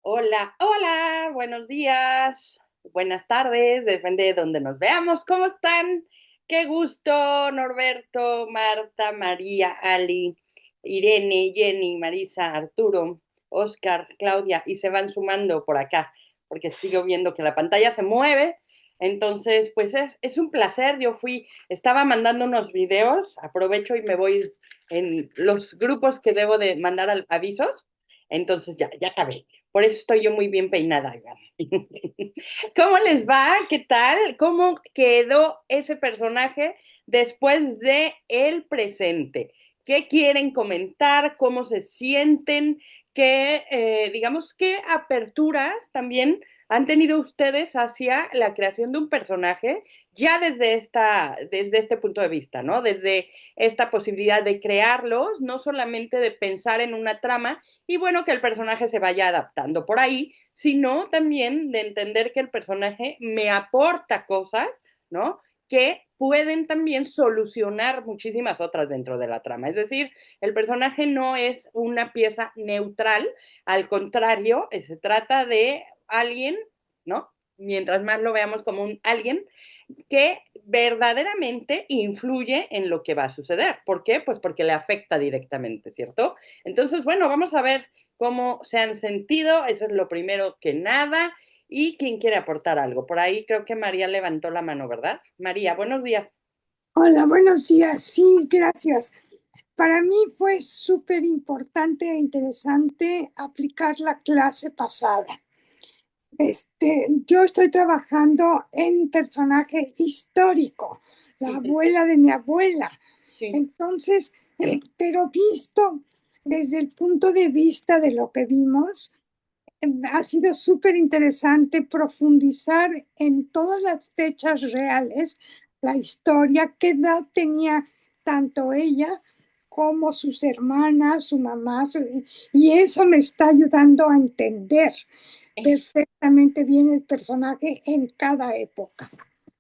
Hola, hola, buenos días, buenas tardes, depende de donde nos veamos. ¿Cómo están? Qué gusto, Norberto, Marta, María, Ali, Irene, Jenny, Marisa, Arturo, Oscar, Claudia, y se van sumando por acá, porque sigo viendo que la pantalla se mueve. Entonces, pues es un placer. Estaba mandando unos videos, aprovecho y me voy en los grupos que debo de mandar avisos. Entonces ya acabé. Por eso estoy yo muy bien peinada. ¿Cómo les va? ¿Qué tal? ¿Cómo quedó ese personaje después de el presente? ¿Qué quieren comentar? ¿Cómo se sienten? Digamos, qué aperturas también han tenido ustedes hacia la creación de un personaje ya desde este punto de vista, ¿no? Desde esta posibilidad de crearlos, no solamente de pensar en una trama, y bueno, que el personaje se vaya adaptando por ahí, sino también de entender que el personaje me aporta cosas, ¿no? Que pueden también solucionar muchísimas otras dentro de la trama. Es decir, el personaje no es una pieza neutral, al contrario, se trata de alguien, ¿no? Mientras más lo veamos como un alguien que verdaderamente influye en lo que va a suceder. ¿Por qué? Pues porque le afecta directamente, ¿cierto? Entonces, bueno, vamos a ver cómo se han sentido, eso es lo primero que nada, y quién quiere aportar algo. Por ahí creo que María levantó la mano, ¿verdad? María, buenos días. Hola, buenos días. Sí, gracias. Para mí fue súper importante e interesante aplicar la clase pasada. Yo estoy trabajando en personaje histórico, la abuela de mi abuela. Sí. Entonces, pero visto desde el punto de vista de lo que vimos, ha sido súper interesante profundizar en todas las fechas reales, la historia, qué edad tenía tanto ella como sus hermanas, su mamá, y eso me está ayudando a entender Es, perfectamente bien el personaje en cada época.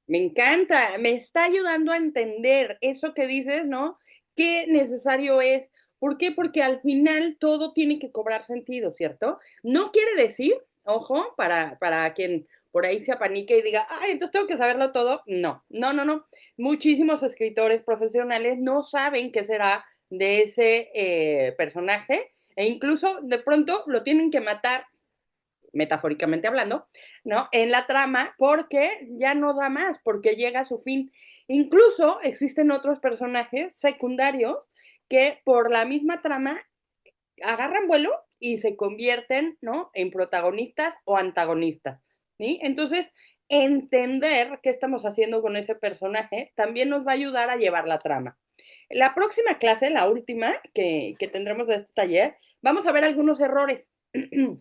Me encanta, me está ayudando a entender eso que dices, ¿no? Qué necesario es. ¿Por qué? Porque al final todo tiene que cobrar sentido, ¿cierto? No quiere decir, ojo, para quien por ahí se apanique y diga, ay, entonces tengo que saberlo todo. No, no, no, no. Muchísimos escritores profesionales no saben qué será de ese personaje e incluso de pronto lo tienen que matar metafóricamente hablando, ¿no? En la trama, porque ya no da más, porque llega a su fin. Incluso existen otros personajes secundarios que por la misma trama agarran vuelo y se convierten, ¿no? En protagonistas o antagonistas, ¿sí? Entonces, entender qué estamos haciendo con ese personaje también nos va a ayudar a llevar la trama. La próxima clase, la última que tendremos de este taller, vamos a ver algunos errores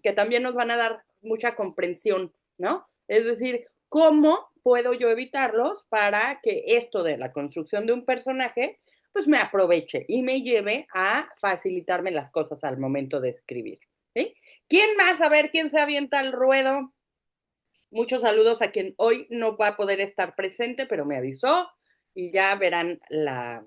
que también nos van a dar mucha comprensión, ¿no? Es decir, ¿cómo puedo yo evitarlos para que esto de la construcción de un personaje pues me aproveche y me lleve a facilitarme las cosas al momento de escribir? ¿Sí? ¿Quién más? A ver, ¿quién se avienta al ruedo? Muchos saludos a quien hoy no va a poder estar presente, pero me avisó y ya verán la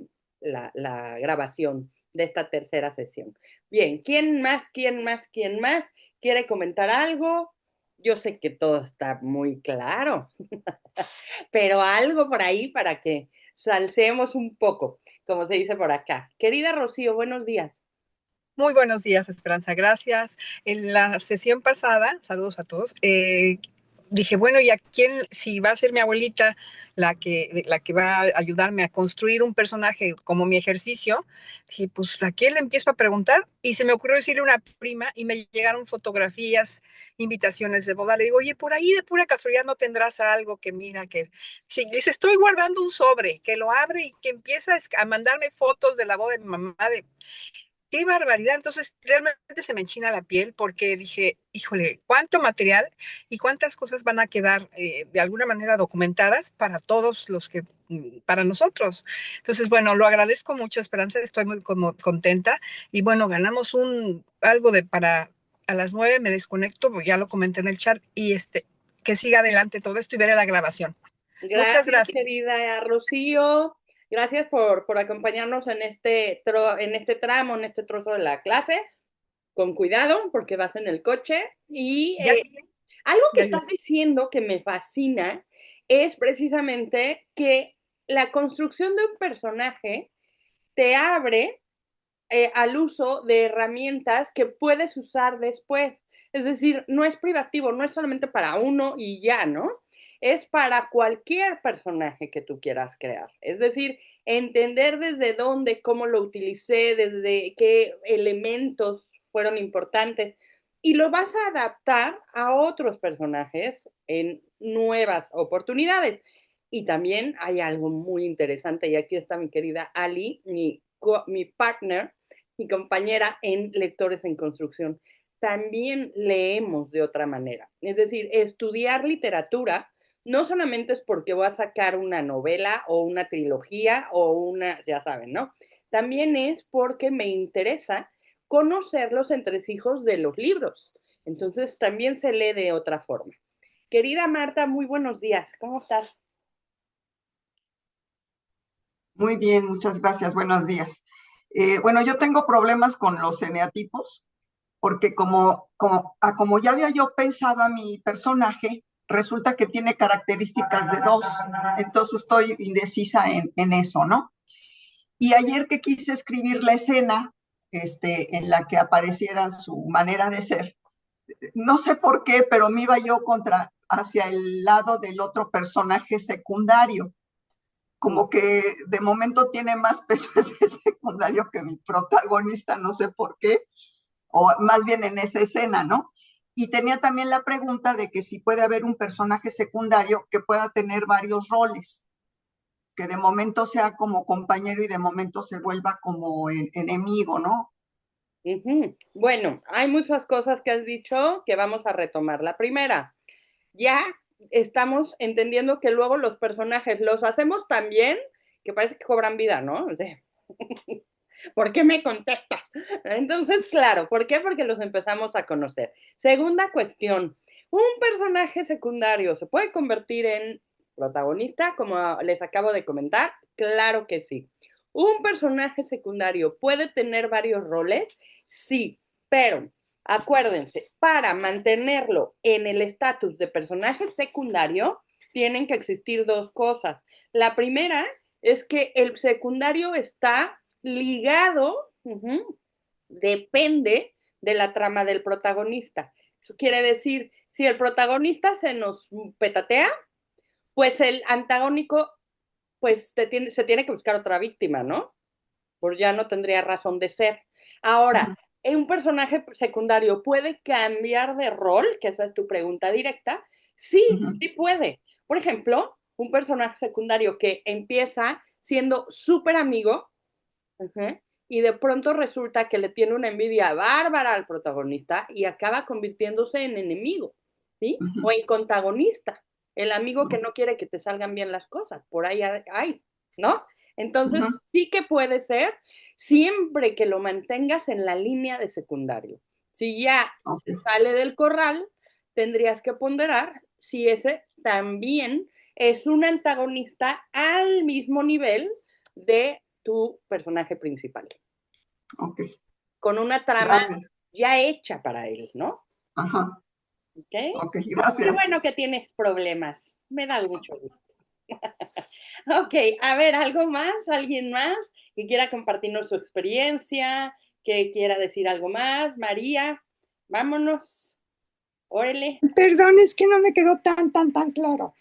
grabación de esta tercera sesión. Bien, ¿quién más, quién más, quién más quiere comentar algo? Yo sé que todo está muy claro, pero algo por ahí para que salsemos un poco, como se dice por acá. Querida Rocío, buenos días. Muy buenos días, Esperanza, gracias. En la sesión pasada, saludos a todos, dije, bueno, ¿y a quién, si va a ser mi abuelita la que va a ayudarme a construir un personaje como mi ejercicio? Dije, pues, ¿a quién le empiezo a preguntar? Y se me ocurrió decirle a una prima y me llegaron fotografías, invitaciones de boda. Le digo, oye, por ahí de pura casualidad no tendrás algo que mira que... Sí, dice, estoy guardando un sobre, que lo abre y que empieza a mandarme fotos de la boda de mi mamá, de qué barbaridad. Entonces, realmente se me enchina la piel porque dije, híjole, cuánto material y cuántas cosas van a quedar de alguna manera documentadas para todos los que, para nosotros. Entonces, bueno, lo agradezco mucho, Esperanza, estoy muy como contenta y bueno, ganamos algo de para a las 9 me desconecto, ya lo comenté en el chat y que siga adelante todo esto y veré la grabación. Muchas Gracias, gracias. querida Rocío. Gracias por acompañarnos en en este tramo, en este trozo de la clase. con cuidado porque vas en el coche y Ya, algo que ya, estás diciendo que me fascina es precisamente que la construcción de un personaje te abre al uso de herramientas que puedes usar después. Es decir, no es privativo, no es solamente para uno y ya, ¿no? Es para cualquier personaje que tú quieras crear. Es decir, entender desde dónde, cómo lo utilicé, desde qué elementos fueron importantes y lo vas a adaptar a otros personajes en nuevas oportunidades. Y también hay algo muy interesante, y aquí está mi querida Ali, mi partner, mi compañera en Lectores en Construcción. También leemos de otra manera. Es decir, estudiar literatura no solamente es porque voy a sacar una novela o una trilogía o una, ya saben, ¿no? También es porque me interesa conocer los entresijos de los libros. Entonces también se lee de otra forma. Querida Marta, muy buenos días. ¿Cómo estás? Muy bien, muchas gracias. Buenos días. Bueno, yo tengo problemas con los eneatipos porque como ya había yo pensado a mi personaje, resulta que tiene características de dos. Entonces estoy indecisa en eso, ¿no? Y ayer que quise escribir la escena en la que apareciera su manera de ser, no sé por qué, pero me iba yo hacia el lado del otro personaje secundario, como que de momento tiene más peso ese secundario que mi protagonista, no sé por qué, o más bien en esa escena, ¿no? Y tenía también la pregunta de que si puede haber un personaje secundario que pueda tener varios roles, que de momento sea como compañero y de momento se vuelva como enemigo, ¿no? Bueno, hay muchas cosas que has dicho que vamos a retomar. La primera, ya estamos entendiendo que luego los personajes los hacemos tan bien que parece que cobran vida, ¿no? O sea, ¿por qué me contestas? Entonces, claro, ¿por qué? Porque los empezamos a conocer. Segunda cuestión, ¿un personaje secundario se puede convertir en protagonista, como les acabo de comentar? Claro que sí. ¿Un personaje secundario puede tener varios roles? Sí, pero acuérdense, para mantenerlo en el estatus de personaje secundario, tienen que existir dos cosas. La primera es que el secundario está ligado, depende de la trama del protagonista. Eso quiere decir, si el protagonista se nos petatea, pues el antagónico pues se tiene que buscar otra víctima, ¿no? Porque ya no tendría razón de ser. Ahora, un personaje secundario puede cambiar de rol, que esa es tu pregunta directa. Sí, sí puede. Por ejemplo, un personaje secundario que empieza siendo súper amigo, y de pronto resulta que le tiene una envidia bárbara al protagonista y acaba convirtiéndose en enemigo, ¿sí? O en contagonista, el amigo que no quiere que te salgan bien las cosas, por ahí hay, ¿no? Entonces, sí que puede ser, siempre que lo mantengas en la línea de secundario. Si ya se sale del corral, tendrías que ponderar si ese también es un antagonista al mismo nivel de tu personaje principal. Ok. Con una trama Gracias. ya hecha para él, ¿no? Ajá. ¿Ok? Ok, gracias. Qué bueno que tienes problemas. Me da mucho gusto. Ok, a ver, ¿algo más? ¿Alguien más que quiera compartirnos su experiencia? ¿Que quiera decir algo más? María, vámonos. Órale. Perdón, es que no me quedó tan claro.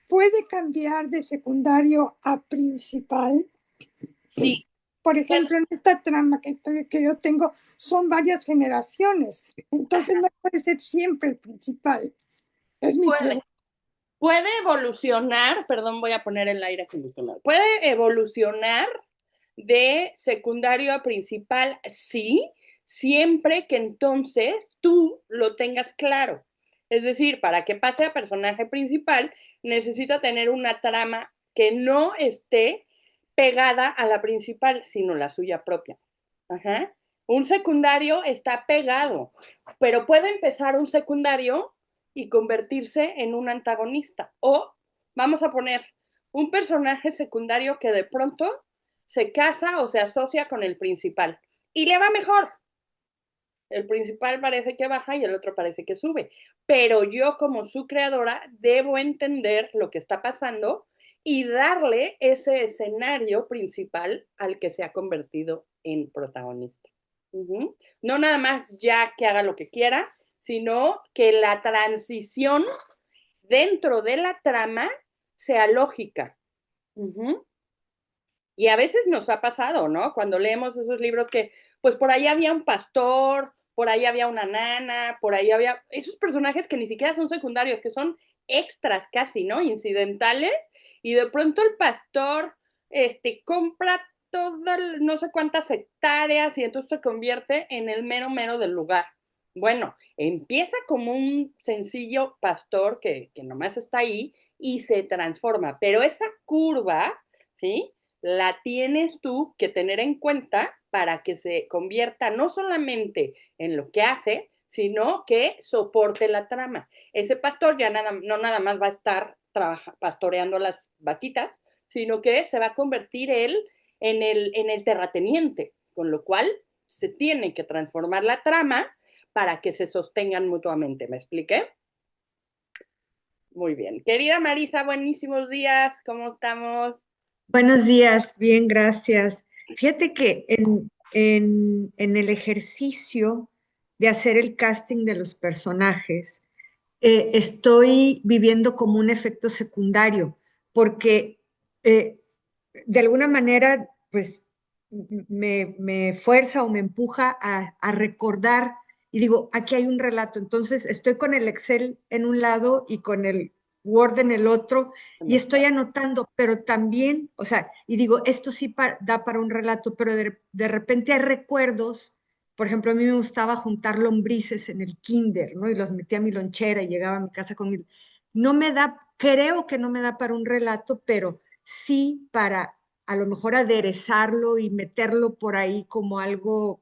¿Puede cambiar de secundario a principal? Sí. Por ejemplo, en esta trama que yo tengo son varias generaciones, entonces no puede ser siempre el principal. Es mi pregunta. Puede evolucionar, perdón, voy a poner el aire acondicionado. Puede evolucionar de secundario a principal, sí, siempre que entonces tú lo tengas claro. Es decir, para que pase a personaje principal, necesita tener una trama que no esté pegada a la principal, sino la suya propia. Ajá. Un secundario está pegado, pero puede empezar un secundario y convertirse en un antagonista. O vamos a poner un personaje secundario que de pronto se casa o se asocia con el principal y le va mejor. El principal parece que baja y el otro parece que sube. Pero yo como su creadora debo entender lo que está pasando y darle ese escenario principal al que se ha convertido en protagonista. No nada más ya que haga lo que quiera, sino que la transición dentro de la trama sea lógica. Y a veces nos ha pasado, ¿no? Cuando leemos esos libros que, pues por ahí había un pastor, por ahí había una nana, por ahí había esos personajes que ni siquiera son secundarios, que son extras casi, ¿no? Incidentales, y de pronto el pastor, compra todas, no sé cuántas hectáreas y entonces se convierte en el mero mero del lugar. Bueno, empieza como un sencillo pastor que nomás está ahí y se transforma, pero esa curva, ¿sí? La tienes tú que tener en cuenta para que se convierta no solamente en lo que hace, sino que soporte la trama. Ese pastor ya no nada más va a estar pastoreando las vaquitas, sino que se va a convertir él en el terrateniente, con lo cual se tiene que transformar la trama para que se sostengan mutuamente. ¿Me expliqué? Muy bien. Querida Marisa, buenísimos días. ¿Cómo estamos? Buenos días, bien, gracias. Fíjate que en el ejercicio de hacer el casting de los personajes, estoy viviendo como un efecto secundario, porque de alguna manera, pues, me fuerza o me empuja a recordar y digo, aquí hay un relato. Entonces, estoy con el Excel en un lado y con el Word en el otro y estoy anotando, pero también, o sea, y digo, esto sí da para un relato, pero de repente hay recuerdos. Por ejemplo, a mí me gustaba juntar lombrices en el kinder, ¿no? Y los metía a mi lonchera y llegaba a mi casa con mi... No me da, creo que no me da para un relato, pero sí para a lo mejor aderezarlo y meterlo por ahí como algo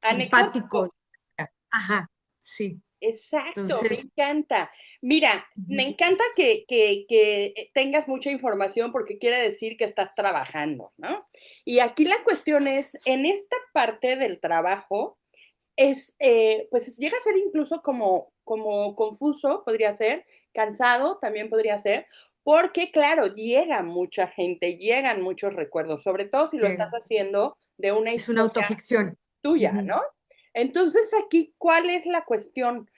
Anecdótico. simpático. Ajá, sí. Exacto, me Entonces, encanta. Mira, me encanta que tengas mucha información porque quiere decir que estás trabajando, ¿no? Y aquí la cuestión es, en esta parte del trabajo, pues llega a ser incluso como confuso, podría ser, cansado también podría ser, porque claro, llega mucha gente, llegan muchos recuerdos, sobre todo si lo estás haciendo de una es una historia autoficción. tuya, ¿no? Entonces aquí, ¿cuál es la cuestión?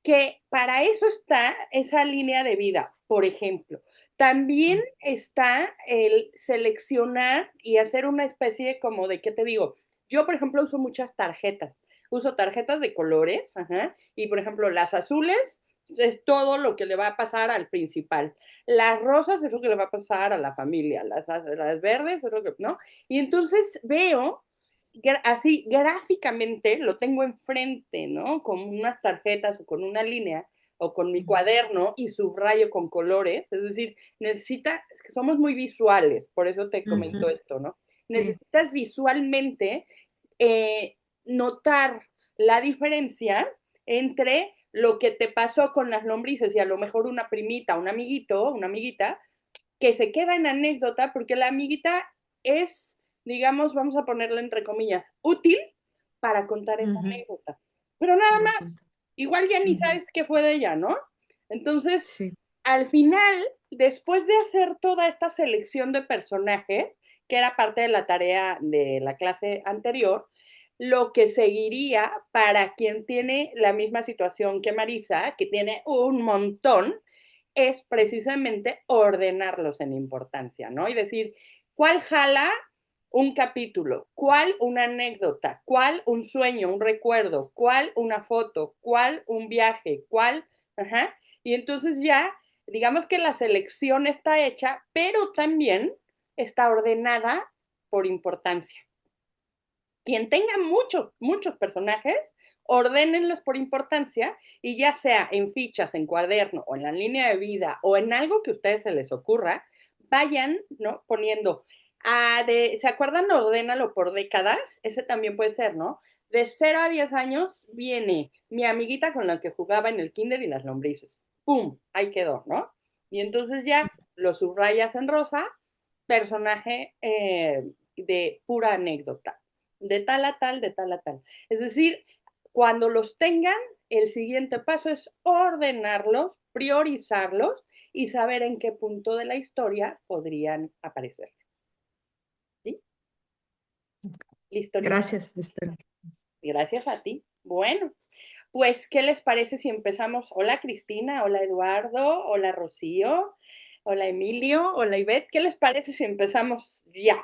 Que para eso está esa línea de vida, por ejemplo. También está el seleccionar y hacer una especie como de, ¿qué te digo? Yo, por ejemplo, uso muchas tarjetas. Uso tarjetas de colores, ajá, y por ejemplo, las azules es todo lo que le va a pasar al principal. Las rosas es lo que le va a pasar a la familia. Las verdes es lo que, ¿no? Y entonces veo así gráficamente lo tengo enfrente, ¿no? Con unas tarjetas o con una línea o con mi cuaderno y subrayo con colores, es decir, somos muy visuales, por eso te comento esto, ¿no? Necesitas visualmente notar la diferencia entre lo que te pasó con las lombrices y a lo mejor una primita, un amiguito, una amiguita, que se queda en anécdota porque la amiguita es, digamos, vamos a ponerlo entre comillas, útil para contar esa anécdota. Pero nada más, igual ya ni sabes qué fue de ella, ¿no? Entonces, Sí. al final, después de hacer toda esta selección de personajes, que era parte de la tarea de la clase anterior, lo que seguiría para quien tiene la misma situación que Marisa, que tiene un montón, es precisamente ordenarlos en importancia, ¿no? Y decir, ¿cuál jala un capítulo? ¿Cuál una anécdota? ¿Cuál un sueño, un recuerdo? ¿Cuál una foto? ¿Cuál un viaje? ¿Cuál? Ajá. Y entonces ya, digamos que la selección está hecha, pero también está ordenada por importancia. Quien tenga muchos personajes, ordénenlos por importancia y ya sea en fichas, en cuaderno o en la línea de vida o en algo que a ustedes se les ocurra, vayan, ¿no? Poniendo, ¿se acuerdan? Ordénalo por décadas, ese también puede ser, ¿no? De 0 a 10 años viene mi amiguita con la que jugaba en el kinder y las lombrices. ¡Pum! Ahí quedó, ¿no? Y entonces ya lo subrayas en rosa, personaje de pura anécdota de tal a tal, de tal a tal. Es decir, Cuando los tengan, el siguiente paso es ordenarlos, priorizarlos y saber en qué punto de la historia podrían aparecer. ¿Sí? ¿Listo, listo? Gracias, Esperanza. Gracias a ti. Bueno, pues, ¿qué les parece si empezamos? Hola, Cristina, hola, Eduardo, hola, Rocío, hola, Emilio, hola, Ivette. ¿Qué les parece si empezamos ya?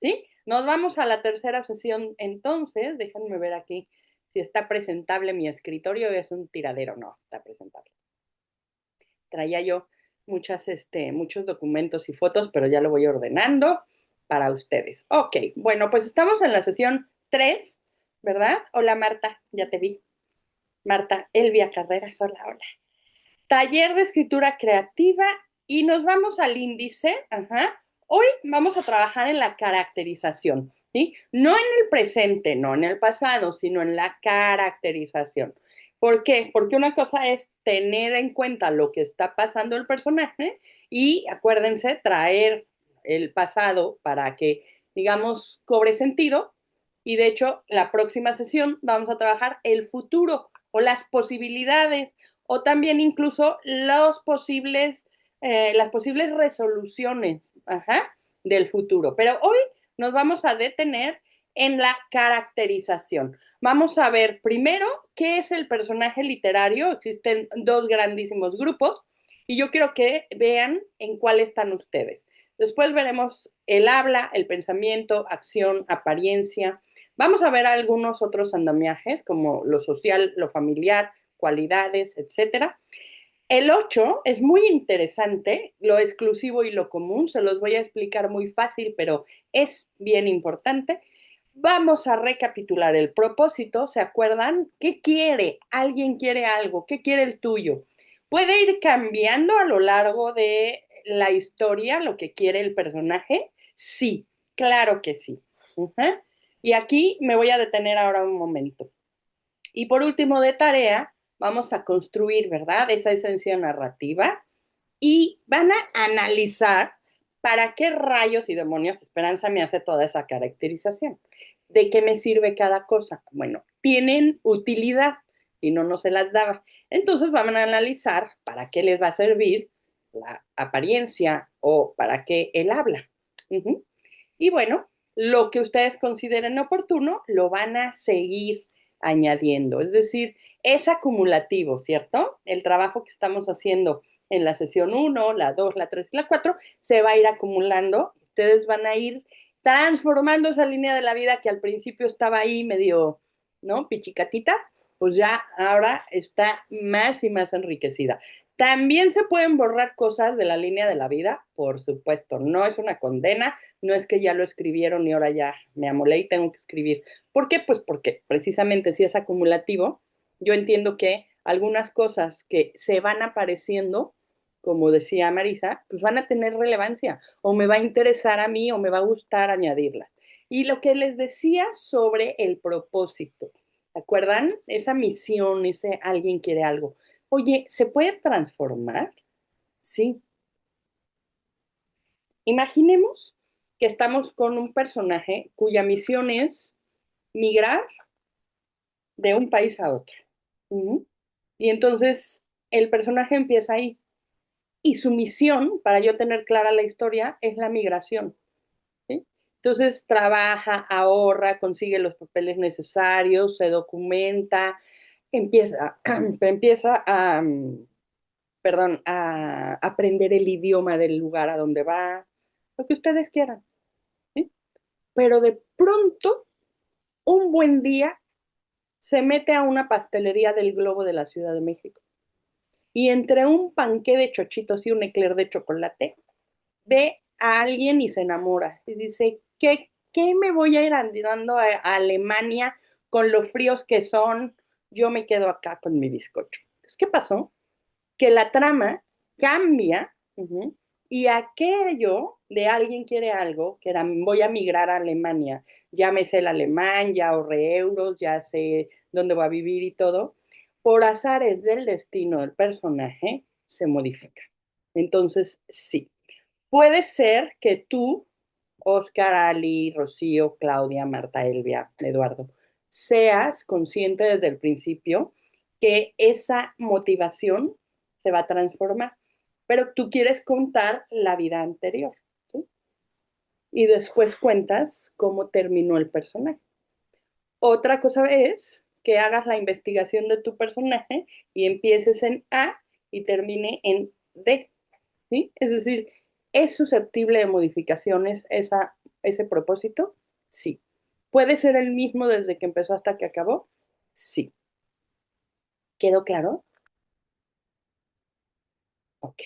¿Sí? Nos vamos a la tercera sesión entonces. Déjenme ver aquí si está presentable mi escritorio. Es un tiradero, no, está presentable. Traía yo muchos documentos y fotos, pero ya lo voy ordenando para ustedes. Ok, bueno, pues estamos en la sesión 3, ¿verdad? Hola, Marta, ya te vi. Marta Elvia Carreras, hola, hola. Taller de escritura creativa y nos vamos al índice. Ajá. Hoy vamos a trabajar en la caracterización, ¿sí? No en el presente, no en el pasado, sino en la caracterización. ¿Por qué? Porque una cosa es tener en cuenta lo que está pasando el personaje y acuérdense, traer el pasado para que, digamos, cobre sentido. Y de hecho, la próxima sesión vamos a trabajar el futuro o las posibilidades o también incluso las posibles resoluciones, ajá, del futuro. Pero hoy nos vamos a detener en la caracterización. Vamos a ver primero qué es el personaje literario. Existen dos grandísimos grupos y yo quiero que vean en cuál están ustedes. Después veremos el habla, el pensamiento, acción, apariencia. Vamos a ver algunos otros andamiajes como lo social, lo familiar, cualidades, etcétera. El 8 es muy interesante, lo exclusivo y lo común, se los voy a explicar muy fácil, pero es bien importante. Vamos a recapitular el propósito, ¿se acuerdan? ¿Qué quiere? Alguien quiere algo, ¿qué quiere el tuyo? ¿Puede ir cambiando a lo largo de la historia lo que quiere el personaje? Sí, claro que sí. Y aquí me voy a detener ahora un momento. Y por último, de tarea, vamos a construir, ¿verdad? Esa esencia narrativa y van a analizar para qué rayos y demonios Esperanza me hace toda esa caracterización. ¿De qué me sirve cada cosa? Bueno, tienen utilidad y no se las daba. Entonces van a analizar para qué les va a servir la apariencia o para qué él habla. Y bueno, lo que ustedes consideren oportuno lo van a seguir añadiendo. Es decir, es acumulativo, ¿cierto? El trabajo que estamos haciendo en la sesión 1, la 2, la 3 y la 4 se va a ir acumulando. Ustedes van a ir transformando esa línea de la vida que al principio estaba ahí medio, ¿no? Pichicatita, pues ya ahora está más y más enriquecida. También se pueden borrar cosas de la línea de la vida, por supuesto, no es una condena, no es que ya lo escribieron y ahora ya me amolé y tengo que escribir. ¿Por qué? Pues porque precisamente si es acumulativo, yo entiendo que algunas cosas que se van apareciendo, como decía Marisa, pues van a tener relevancia o me va a interesar a mí o me va a gustar añadirlas. Y lo que les decía sobre el propósito, ¿se acuerdan? Esa misión, ese alguien quiere algo. Oye, ¿se puede transformar? Sí. Imaginemos que estamos con un personaje cuya misión es migrar de un país a otro. Y entonces el personaje empieza ahí. Y su misión, para yo tener clara la historia, es la migración. ¿Sí? Entonces trabaja, ahorra, consigue los papeles necesarios, se documenta, empieza a aprender el idioma del lugar a donde va, lo que ustedes quieran. ¿Sí? Pero de pronto, un buen día, se mete a una pastelería del Globo de la Ciudad de México y entre un panqué de chochitos y un eclair de chocolate, ve a alguien y se enamora. Y dice, ¿qué me voy a ir andando a Alemania con los fríos que son? Yo me quedo acá con mi bizcocho. Entonces, ¿qué pasó? Que la trama cambia y aquello de alguien quiere algo, que era voy a migrar a Alemania, ya me sé el alemán, ya ahorré euros, ya sé dónde va a vivir y todo, por azares del destino del personaje se modifica. Entonces, sí, puede ser que tú, Oscar, Ali, Rocío, Claudia, Marta, Elvia, Eduardo, seas consciente desde el principio que esa motivación se va a transformar, pero tú quieres contar la vida anterior, ¿sí? Y después cuentas cómo terminó el personaje. Otra cosa es que hagas la investigación de tu personaje y empieces en A y termine en D, ¿sí? Es decir, ¿es susceptible de modificaciones ese propósito? Sí. ¿Puede ser el mismo desde que empezó hasta que acabó? Sí. ¿Quedó claro? Ok,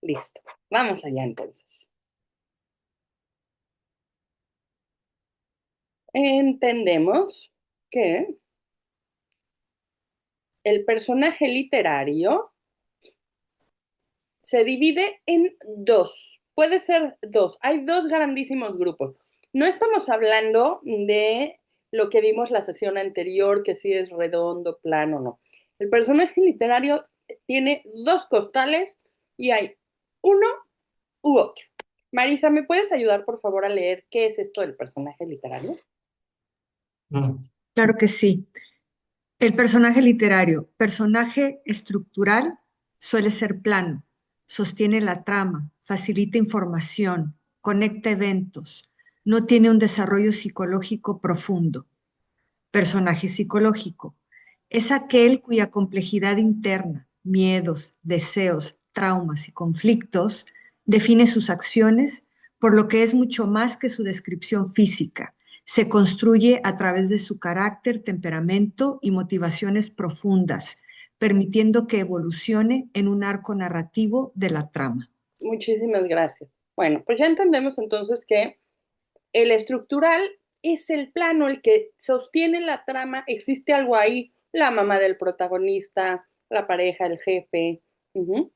listo. Vamos allá entonces. Entendemos que el personaje literario se divide en dos. Puede ser dos. Hay dos grandísimos grupos. No estamos hablando de lo que vimos la sesión anterior, que si es redondo, plano, no. El personaje literario tiene dos costales y hay uno u otro. Marisa, ¿me puedes ayudar, por favor, a leer qué es esto del personaje literario? Claro que sí. El personaje literario, personaje estructural, suele ser plano, sostiene la trama, facilita información, conecta eventos, no tiene un desarrollo psicológico profundo. Personaje psicológico es aquel cuya complejidad interna, miedos, deseos, traumas y conflictos define sus acciones, por lo que es mucho más que su descripción física. Se construye a través de su carácter, temperamento y motivaciones profundas, permitiendo que evolucione en un arco narrativo de la trama. Muchísimas gracias. Bueno, pues ya entendemos entonces que el estructural es el plano, el que sostiene la trama, existe algo ahí, la mamá del protagonista, la pareja, el jefe. Uh-huh.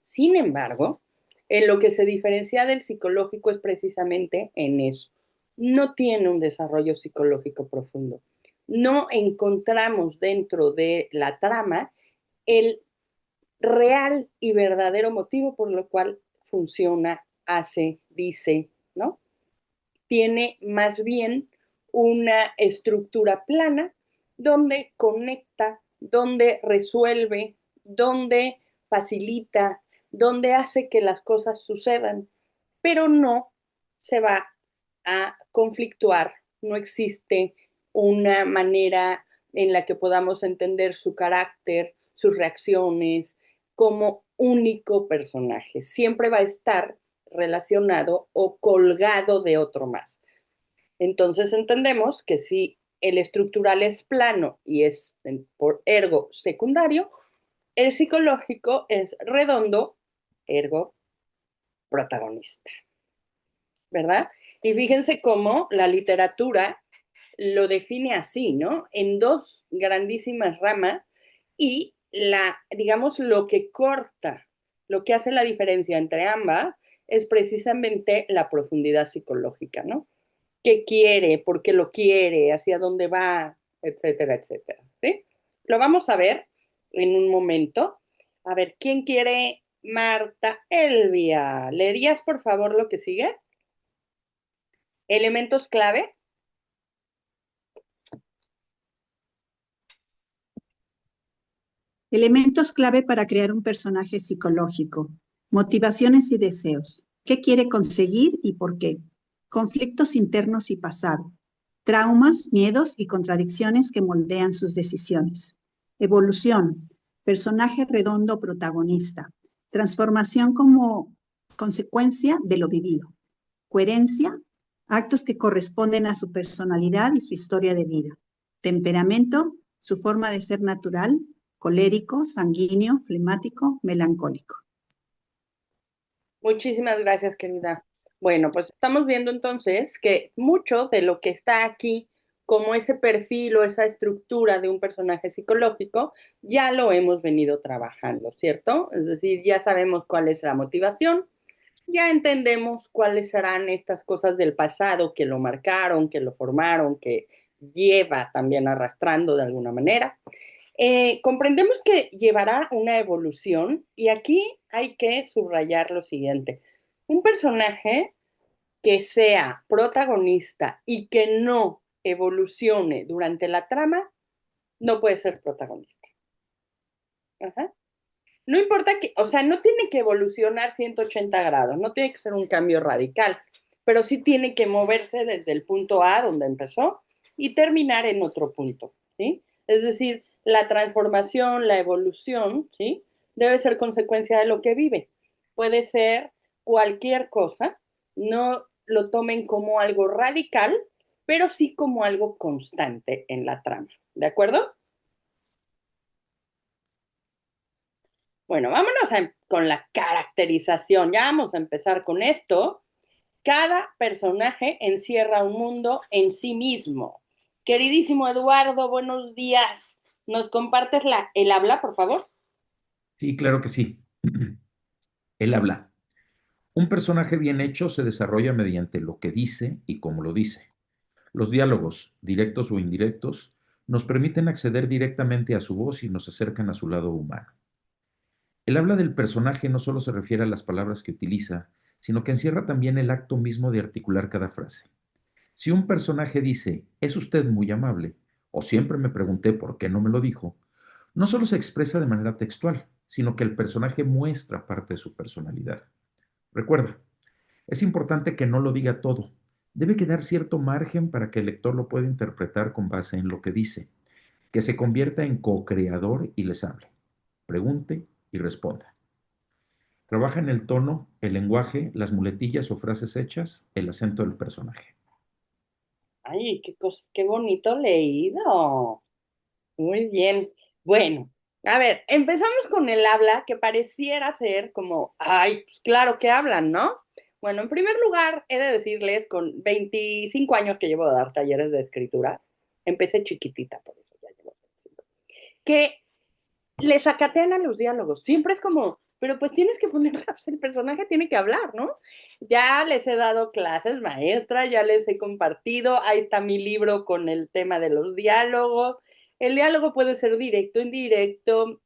Sin embargo, en lo que se diferencia del psicológico es precisamente en eso. No tiene un desarrollo psicológico profundo. No encontramos dentro de la trama el real y verdadero motivo por lo cual funciona, hace, dice, ¿no? Tiene más bien una estructura plana donde conecta, donde resuelve, donde facilita, donde hace que las cosas sucedan, pero no se va a conflictuar, no existe una manera en la que podamos entender su carácter, sus reacciones como único personaje. Siempre va a estar relacionado o colgado de otro más. Entonces entendemos que si el estructural es plano y es por ergo secundario, el psicológico es redondo, ergo protagonista, ¿verdad? Y fíjense cómo la literatura lo define así, ¿no? En dos grandísimas ramas y digamos, lo que corta, lo que hace la diferencia entre ambas es precisamente la profundidad psicológica, ¿no? ¿Qué quiere? ¿Por qué lo quiere? ¿Hacia dónde va? Etcétera, etcétera. ¿Sí? Lo vamos a ver en un momento. A ver, ¿quién quiere? Marta Elvia. ¿Leerías, por favor, lo que sigue? Elementos clave. Elementos clave para crear un personaje psicológico. Motivaciones y deseos. ¿Qué quiere conseguir y por qué? Conflictos internos y pasado. Traumas, miedos y contradicciones que moldean sus decisiones. Evolución. Personaje redondo protagonista. Transformación como consecuencia de lo vivido. Coherencia. Actos que corresponden a su personalidad y su historia de vida. Temperamento. Su forma de ser natural, colérico, sanguíneo, flemático, melancólico. Muchísimas gracias, querida. Bueno, pues estamos viendo entonces que mucho de lo que está aquí, como ese perfil o esa estructura de un personaje psicológico, ya lo hemos venido trabajando, ¿cierto? Es decir, ya sabemos cuál es la motivación, ya entendemos cuáles serán estas cosas del pasado que lo marcaron, que lo formaron, que lleva también arrastrando de alguna manera. Comprendemos que llevará una evolución y aquí hay que subrayar lo siguiente. Un personaje que sea protagonista y que no evolucione durante la trama, no puede ser protagonista. Ajá. No importa que, o sea, no tiene que evolucionar 180 grados, no tiene que ser un cambio radical, pero sí tiene que moverse desde el punto A donde empezó y terminar en otro punto, ¿sí? Es decir, la transformación, la evolución, ¿sí? Debe ser consecuencia de lo que vive. Puede ser cualquier cosa, no lo tomen como algo radical, pero sí como algo constante en la trama, ¿de acuerdo? Bueno, vámonos con la caracterización. Ya vamos a empezar con esto. Cada personaje encierra un mundo en sí mismo. Queridísimo Eduardo, buenos días. ¿Nos compartes el habla, por favor? Sí, claro que sí. Él habla. Un personaje bien hecho se desarrolla mediante lo que dice y cómo lo dice. Los diálogos, directos o indirectos, nos permiten acceder directamente a su voz y nos acercan a su lado humano. El habla del personaje no solo se refiere a las palabras que utiliza, sino que encierra también el acto mismo de articular cada frase. Si un personaje dice, es usted muy amable, o siempre me pregunté por qué no me lo dijo, no solo se expresa de manera textual, sino que el personaje muestra parte de su personalidad. Recuerda, es importante que no lo diga todo. Debe quedar cierto margen para que el lector lo pueda interpretar con base en lo que dice, que se convierta en co-creador y les hable, pregunte y responda. Trabaja en el tono, el lenguaje, las muletillas o frases hechas, el acento del personaje. Ay, qué bonito leído. Muy bien. Bueno, a ver, empezamos con el habla que pareciera ser como, ay, pues claro que hablan, ¿no? Bueno, en primer lugar, he de decirles, con 25 años que llevo a dar talleres de escritura, empecé chiquitita, por eso ya llevo 25, que les acatean a los diálogos. Siempre es como, pero pues tienes que poner, pues el personaje tiene que hablar, ¿no? Ya les he dado clases maestra, ya les he compartido, ahí está mi libro con el tema de los diálogos. El diálogo puede ser directo, indirecto,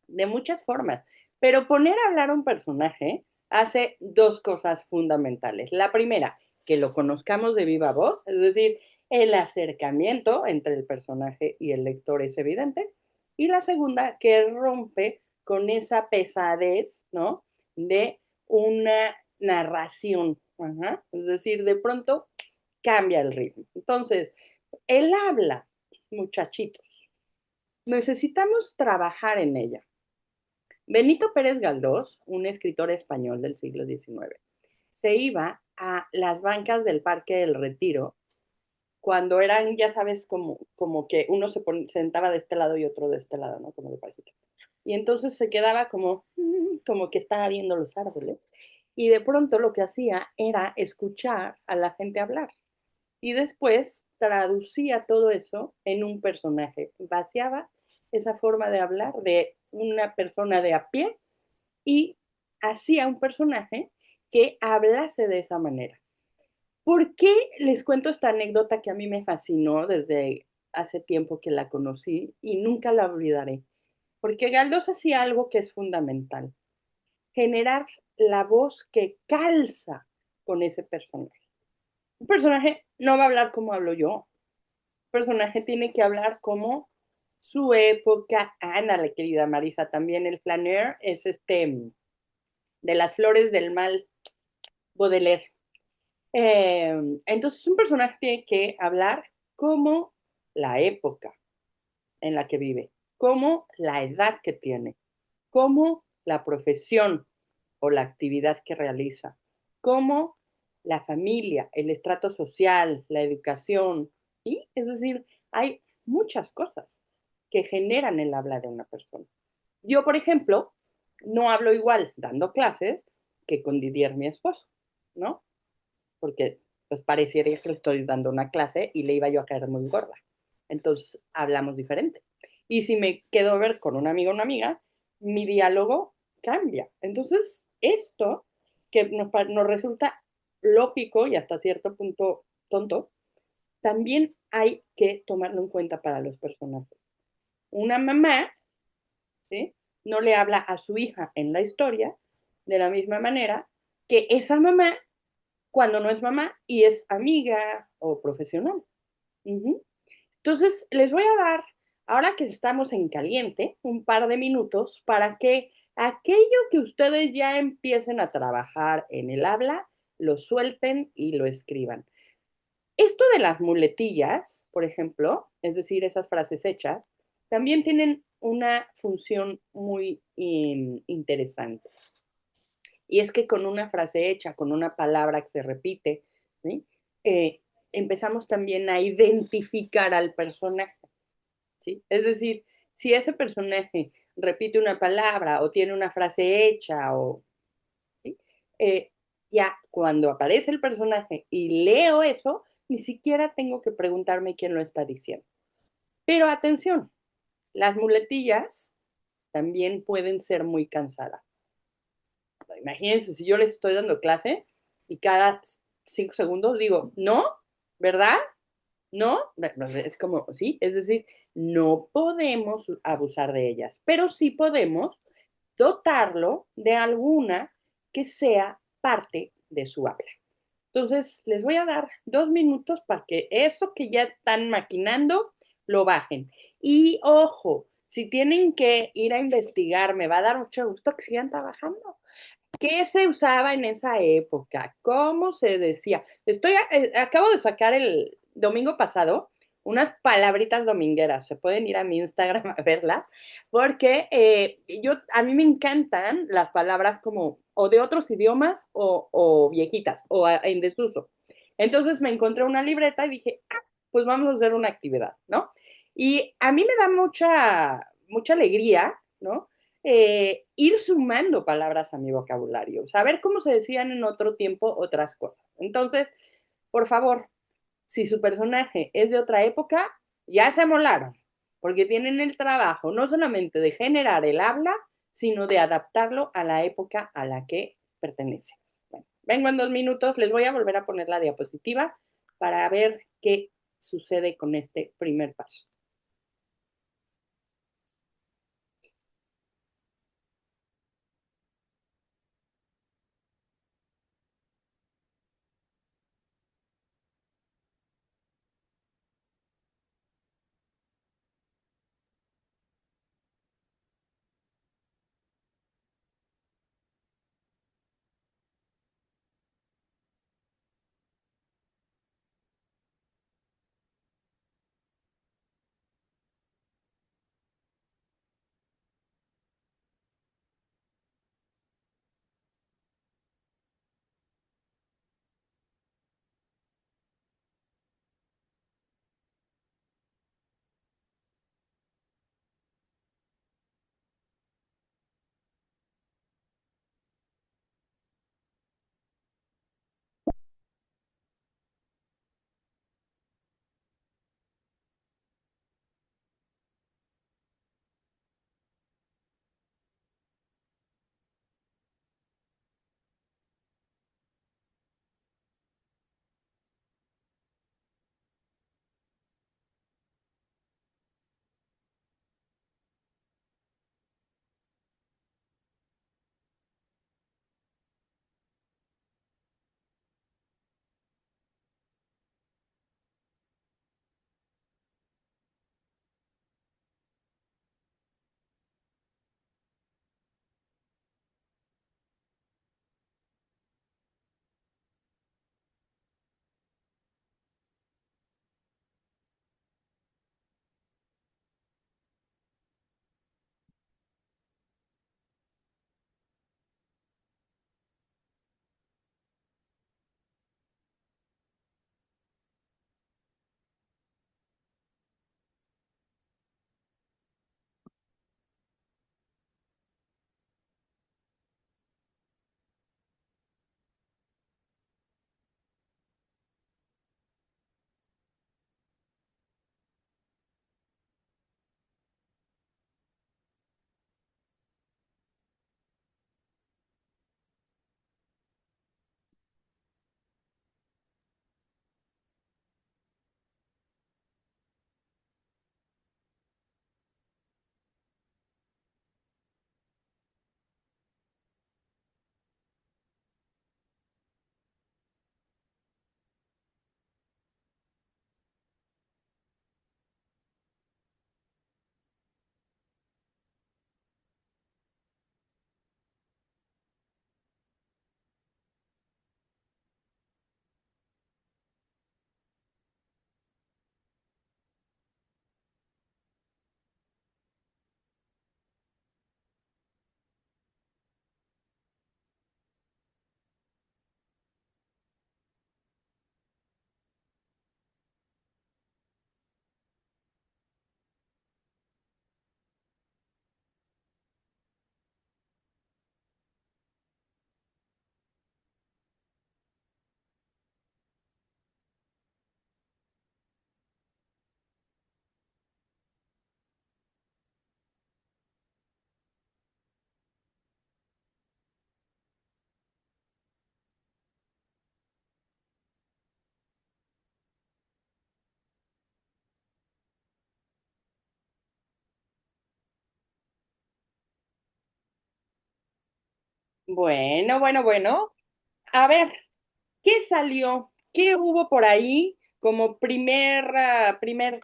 de muchas formas, pero poner a hablar a un personaje hace dos cosas fundamentales. La primera, que lo conozcamos de viva voz, es decir, el acercamiento entre el personaje y el lector es evidente. Y la segunda, que rompe con esa pesadez, ¿no? De una narración. Ajá. Es decir, de pronto cambia el ritmo. Entonces, el habla, muchachitos, necesitamos trabajar en ella. Benito Pérez Galdós, un escritor español del siglo XIX, se iba a las bancas del Parque del Retiro cuando eran, ya sabes, como que uno sentaba de este lado y otro de este lado, ¿no? Como de parejita. Y entonces se quedaba como que estaba viendo los árboles. Y de pronto lo que hacía era escuchar a la gente hablar. Y después traducía todo eso en un personaje. Vaciaba esa forma de hablar de una persona de a pie y hacía un personaje que hablase de esa manera. ¿Por qué les cuento esta anécdota que a mí me fascinó desde hace tiempo que la conocí y nunca la olvidaré? Porque Galdós hacía algo que es fundamental, generar la voz que calza con ese personaje. Un personaje no va a hablar como hablo yo, un personaje tiene que hablar como su época. Ana, la querida Marisa, también el flaneur es de las flores del mal, Baudelaire. Entonces un personaje tiene que hablar como la época en la que vive, como la edad que tiene, como la profesión o la actividad que realiza, como la familia, el estrato social, la educación, ¿sí? Es decir, hay muchas cosas que generan el habla de una persona. Yo, por ejemplo, no hablo igual dando clases que con Didier, mi esposo, ¿no? Porque pues pareciera que le estoy dando una clase y le iba yo a caer muy gorda. Entonces hablamos diferente. Y si me quedo a ver con un amigo o una amiga, mi diálogo cambia. Entonces, esto que nos resulta lógico y hasta cierto punto tonto, también hay que tomarlo en cuenta para los personajes. Una mamá, ¿sí? No le habla a su hija en la historia de la misma manera que esa mamá cuando no es mamá y es amiga o profesional. Ujú. Entonces, les voy a dar, ahora que estamos en caliente, un par de minutos para que aquello que ustedes ya empiecen a trabajar en el habla, lo suelten y lo escriban. Esto de las muletillas, por ejemplo, es decir, esas frases hechas, también tienen una función muy interesante. Y es que con una frase hecha, con una palabra que se repite, ¿sí? Eh, empezamos también a identificar al personaje, ¿sí? Es decir, si ese personaje repite una palabra o tiene una frase hecha o ¿sí? eh, ya cuando aparece el personaje y leo eso, ni siquiera tengo que preguntarme quién lo está diciendo. Pero atención, las muletillas también pueden ser muy cansadas. Imagínense si yo les estoy dando clase y cada 5 segundos digo, no, ¿verdad? No, es como, sí, es decir, no podemos abusar de ellas, pero sí podemos dotarlo de alguna que sea parte de su habla. Entonces, les voy a dar 2 minutos para que eso que ya están maquinando lo bajen. Y ojo, si tienen que ir a investigar, me va a dar mucho gusto que sigan trabajando. ¿Qué se usaba en esa época? ¿Cómo se decía? Acabo de sacar el domingo pasado unas palabritas domingueras. Se pueden ir a mi Instagram a verlas, porque a mí me encantan las palabras como o de otros idiomas o viejitas o en desuso. Entonces me encontré una libreta y dije, pues vamos a hacer una actividad, ¿no? Y a mí me da mucha alegría, ¿no? Ir sumando palabras a mi vocabulario, saber cómo se decían en otro tiempo otras cosas. Entonces, por favor, si su personaje es de otra época, ya se amolaron, porque tienen el trabajo no solamente de generar el habla, sino de adaptarlo a la época a la que pertenece. Bueno, vengo en 2 minutos, les voy a volver a poner la diapositiva para ver qué sucede con este primer paso. Bueno. A ver, ¿qué salió? ¿Qué hubo por ahí como primer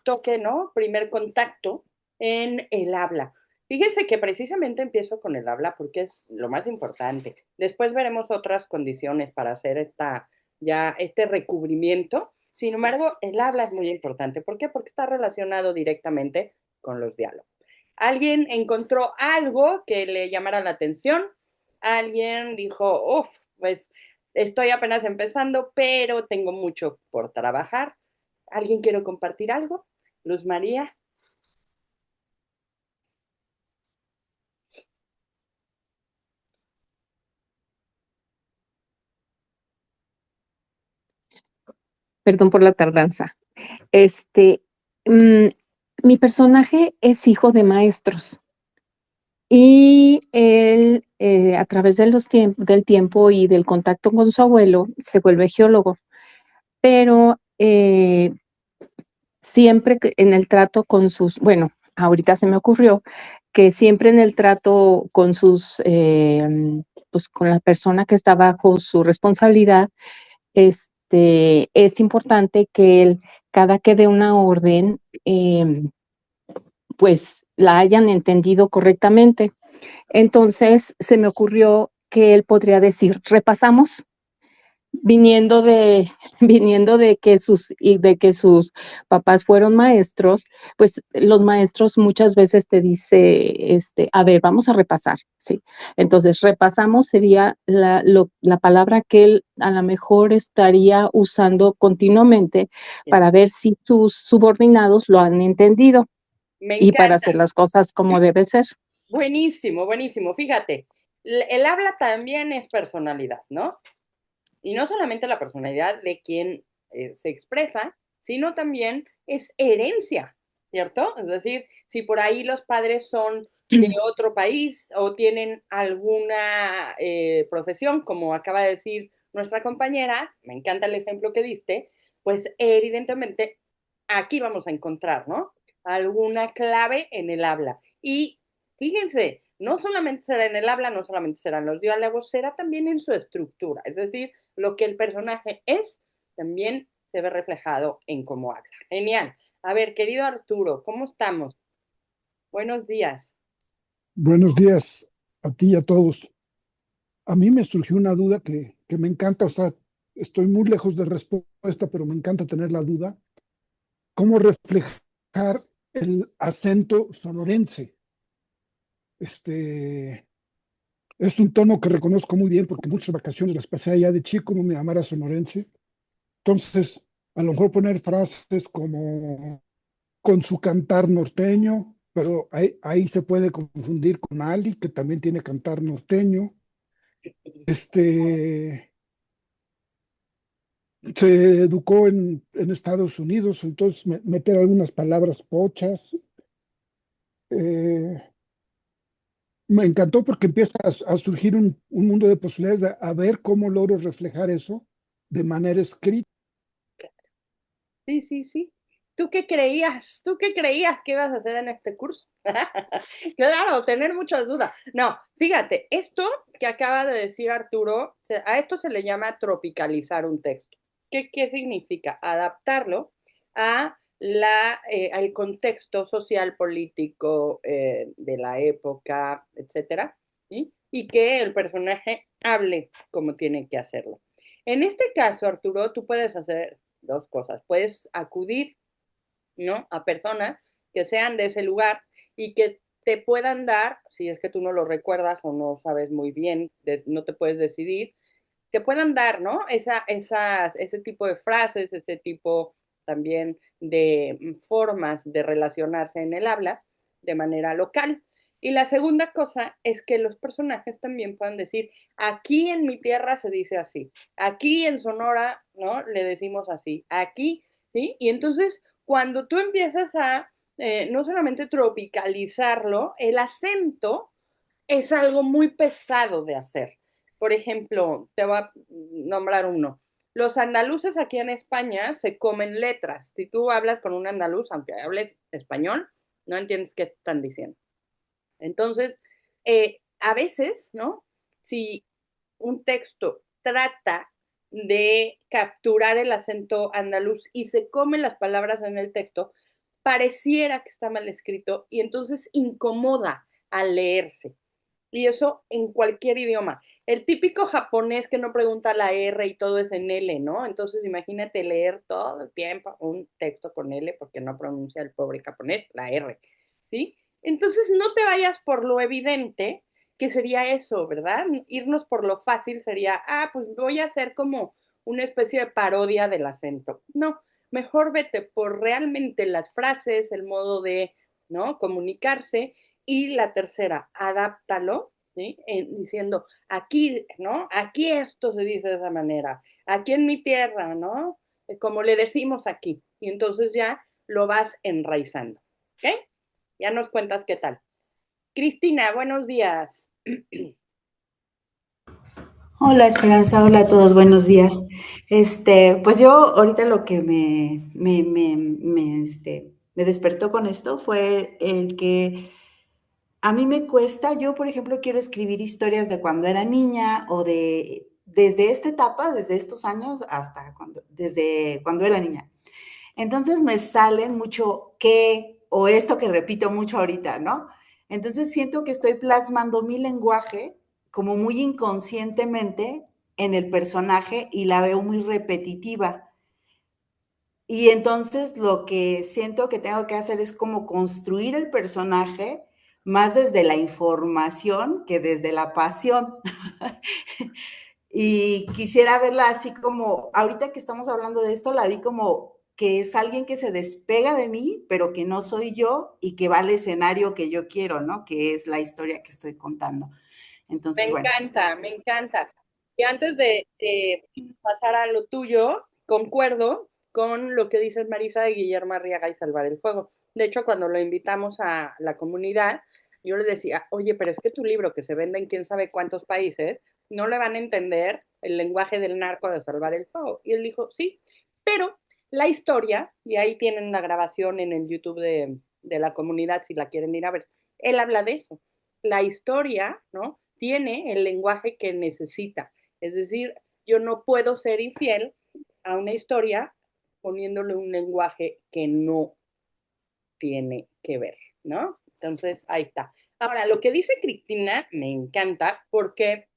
toque, ¿no? Primer contacto en el habla. Fíjese que precisamente empiezo con el habla porque es lo más importante. Después veremos otras condiciones para hacer este recubrimiento. Sin embargo, el habla es muy importante. ¿Por qué? Porque está relacionado directamente con los diálogos. Alguien encontró algo que le llamara la atención. Alguien dijo, uff, pues estoy apenas empezando, pero tengo mucho por trabajar. ¿Alguien quiere compartir algo? Luz María. Perdón por la tardanza. Este, mm, Mi personaje es hijo de maestros y él, a través de del tiempo y del contacto con su abuelo, se vuelve geólogo, pero siempre en el trato con bueno, ahorita se me ocurrió que siempre en el trato con pues con la persona que está bajo su responsabilidad, es importante que él, cada que dé una orden, pues la hayan entendido correctamente. Entonces se me ocurrió que él podría decir, repasamos, viniendo de, viniendo de que sus papás fueron maestros, pues los maestros muchas veces te dice, a ver, vamos a repasar, ¿sí? Entonces, repasamos sería la palabra que él a lo mejor estaría usando continuamente para ver si sus subordinados lo han entendido Me y para encanta. hacer las cosas como debe ser. Buenísimo. Fíjate, el habla también es personalidad, ¿no? Y no solamente la personalidad de quien se expresa, sino también es herencia, ¿cierto? Es decir, si por ahí los padres son de otro país o tienen alguna profesión, como acaba de decir nuestra compañera, me encanta el ejemplo que diste, pues evidentemente aquí vamos a encontrar, ¿no? Alguna clave en el habla. Y fíjense, no solamente será en el habla, no solamente serán los diálogos, será también en su estructura, es decir, lo que el personaje es también se ve reflejado en cómo habla. Genial. A ver, querido Arturo, ¿cómo estamos? Buenos días. Buenos días a ti y a todos. A mí me surgió una duda que me encanta, o sea, estoy muy lejos de respuesta, pero me encanta tener la duda. ¿Cómo reflejar el acento sonorense? Este, es un tono que reconozco muy bien porque muchas vacaciones las pasé allá de chico, no me llamara sonorense. Entonces, a lo mejor poner frases como con su cantar norteño, pero ahí se puede confundir con Ali, que también tiene cantar norteño. Este, Se educó en Estados Unidos, entonces meter algunas palabras pochas. eh, Me encantó porque empieza a surgir un mundo de posibilidades a ver cómo logro reflejar eso de manera escrita. Sí. ¿Tú qué creías? ¿Tú qué creías que ibas a hacer en este curso? Claro, tener muchas dudas. No, fíjate, esto que acaba de decir Arturo, a esto se le llama tropicalizar un texto. ¿Qué significa? Adaptarlo al contexto social, político de la época, etcétera, ¿sí? Y que el personaje hable como tiene que hacerlo. En este caso, Arturo, tú puedes hacer dos cosas. Puedes acudir, ¿no?, a personas que sean de ese lugar y que te puedan dar, si es que tú no lo recuerdas o no sabes muy bien, no te puedes decidir, te puedan dar, ¿no? Ese tipo de frases, ese tipo también de formas de relacionarse en el habla de manera local. Y la segunda cosa es que los personajes también puedan decir, aquí en mi tierra se dice así, aquí en Sonora, ¿no? Le decimos así, aquí, ¿sí? Y entonces, cuando tú empiezas a no solamente tropicalizarlo, el acento es algo muy pesado de hacer. Por ejemplo, te voy a nombrar uno. Los andaluces aquí en España se comen letras. Si tú hablas con un andaluz, aunque hables español, no entiendes qué están diciendo. Entonces, a veces, ¿no? Si un texto trata de capturar el acento andaluz y se come las palabras en el texto, pareciera que está mal escrito y entonces incomoda al leerse. Y eso en cualquier idioma. El típico japonés que no pregunta la R y todo es en L, ¿no? Entonces imagínate leer todo el tiempo un texto con L porque no pronuncia el pobre japonés la R, ¿sí? Entonces no te vayas por lo evidente, que sería eso, ¿verdad? Irnos por lo fácil sería, pues voy a hacer como una especie de parodia del acento. No, mejor vete por realmente las frases, el modo de, ¿no? Comunicarse. Y la tercera, adáptalo, ¿sí? Diciendo, aquí, ¿no? Aquí esto se dice de esa manera, aquí en mi tierra, ¿no? Como le decimos aquí. Y entonces ya lo vas enraizando, ¿ok? Ya nos cuentas qué tal. Cristina, buenos días. Hola Esperanza, hola a todos, buenos días. Pues yo ahorita lo que me despertó con esto fue el que a mí me cuesta, yo por ejemplo quiero escribir historias de cuando era niña o desde esta etapa, desde estos años hasta desde cuando era niña. Entonces me salen mucho qué o esto que repito mucho ahorita, ¿no? Entonces siento que estoy plasmando mi lenguaje como muy inconscientemente en el personaje y la veo muy repetitiva. Y entonces lo que siento que tengo que hacer es como construir el personaje más desde la información que desde la pasión. Y quisiera verla así como, ahorita que estamos hablando de esto, la vi como que es alguien que se despega de mí, pero que no soy yo y que va al escenario que yo quiero, ¿no? Que es la historia que estoy contando. Me Entonces, bueno. encanta, me encanta. Y antes de pasar a lo tuyo, concuerdo con lo que dices Marisa de Guillermo Arriaga y Salvar el Fuego. De hecho, cuando lo invitamos a la comunidad, yo le decía, oye, pero es que tu libro que se vende en quién sabe cuántos países, no le van a entender el lenguaje del narco de Salvar el Fuego. Y él dijo, sí, pero la historia, y ahí tienen la grabación en el YouTube de la comunidad si la quieren ir a ver, él habla de eso. La historia, ¿no? Tiene el lenguaje que necesita. Es decir, yo no puedo ser infiel a una historia poniéndole un lenguaje que no tiene que ver, ¿no? Entonces, ahí está. Ahora, lo que dice Cristina me encanta porque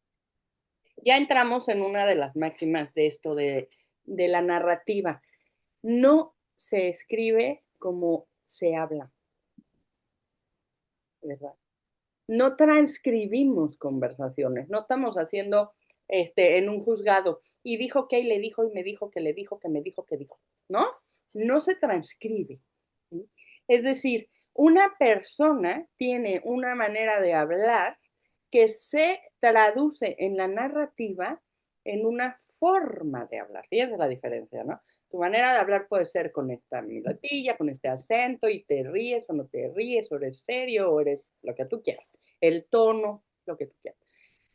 ya entramos en una de las máximas de esto de la narrativa. No se escribe como se habla, ¿verdad? No transcribimos conversaciones, no estamos haciendo en un juzgado y dijo que y le dijo y me dijo que le dijo que me dijo que dijo, ¿no? No se transcribe. ¿Sí? Es decir, una persona tiene una manera de hablar que se traduce en la narrativa en una forma de hablar. Fíjense la diferencia, ¿no? Tu manera de hablar puede ser con esta milatilla, con este acento, y te ríes o no te ríes, o eres serio, o eres lo que tú quieras. El tono, lo que tú quieras.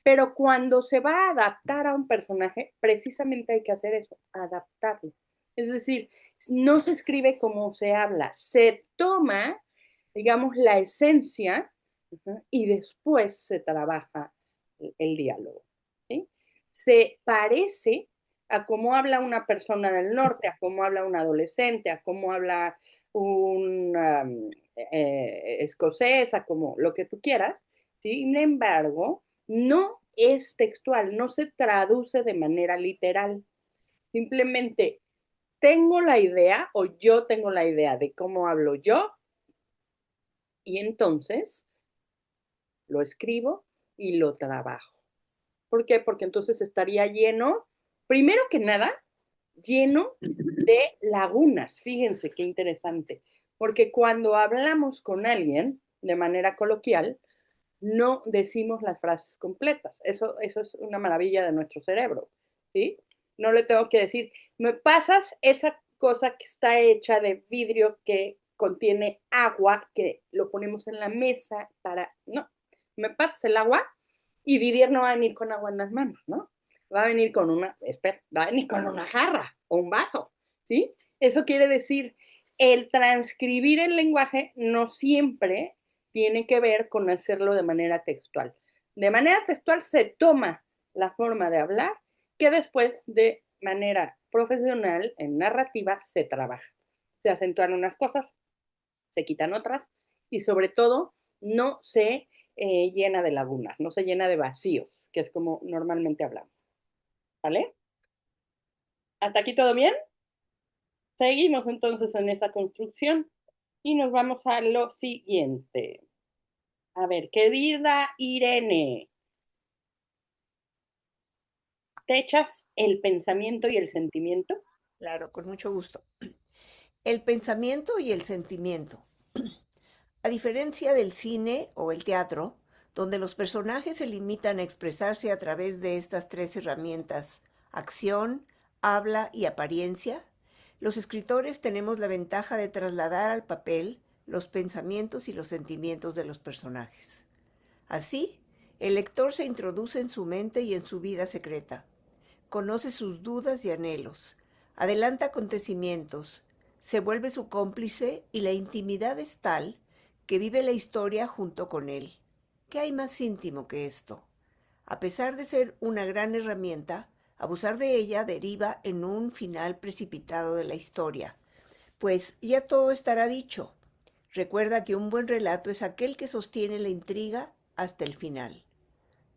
Pero cuando se va a adaptar a un personaje, precisamente hay que hacer eso, adaptarlo. Es decir, no se escribe como se habla, se toma, digamos, la esencia y después se trabaja el diálogo. ¿Sí? Se parece a cómo habla una persona del norte, a cómo habla un adolescente, a cómo habla un escocés, a como lo que tú quieras. Sin embargo, no es textual, no se traduce de manera literal. Simplemente tengo la idea o yo tengo la idea de cómo hablo yo y entonces lo escribo y lo trabajo. ¿Por qué? Porque entonces estaría lleno, primero que nada, lleno de lagunas. Fíjense qué interesante. Porque cuando hablamos con alguien de manera coloquial, no decimos las frases completas. Eso es una maravilla de nuestro cerebro, ¿sí? No le tengo que decir, me pasas esa cosa que está hecha de vidrio que contiene agua, que lo ponemos en la mesa para... No, me pasas el agua y Didier no va a venir con agua en las manos, ¿no? Va a venir con va a venir con una jarra o un vaso, ¿sí? Eso quiere decir, el transcribir el lenguaje no siempre tiene que ver con hacerlo de manera textual. De manera textual se toma la forma de hablar que después de manera profesional en narrativa se trabaja. Se acentúan unas cosas, se quitan otras y sobre todo no se llena de lagunas, no se llena de vacíos, que es como normalmente hablamos. ¿Vale? ¿Hasta aquí todo bien? Seguimos entonces en esta construcción y nos vamos a lo siguiente. A ver, querida Irene, ¿te echas el pensamiento y el sentimiento? Claro, con mucho gusto. El pensamiento y el sentimiento. A diferencia del cine o el teatro, donde los personajes se limitan a expresarse a través de estas tres herramientas, acción, habla y apariencia, los escritores tenemos la ventaja de trasladar al papel los pensamientos y los sentimientos de los personajes. Así, el lector se introduce en su mente y en su vida secreta, conoce sus dudas y anhelos, adelanta acontecimientos, se vuelve su cómplice y la intimidad es tal que vive la historia junto con él. ¿Qué hay más íntimo que esto? A pesar de ser una gran herramienta, abusar de ella deriva en un final precipitado de la historia, pues ya todo estará dicho. Recuerda que un buen relato es aquel que sostiene la intriga hasta el final.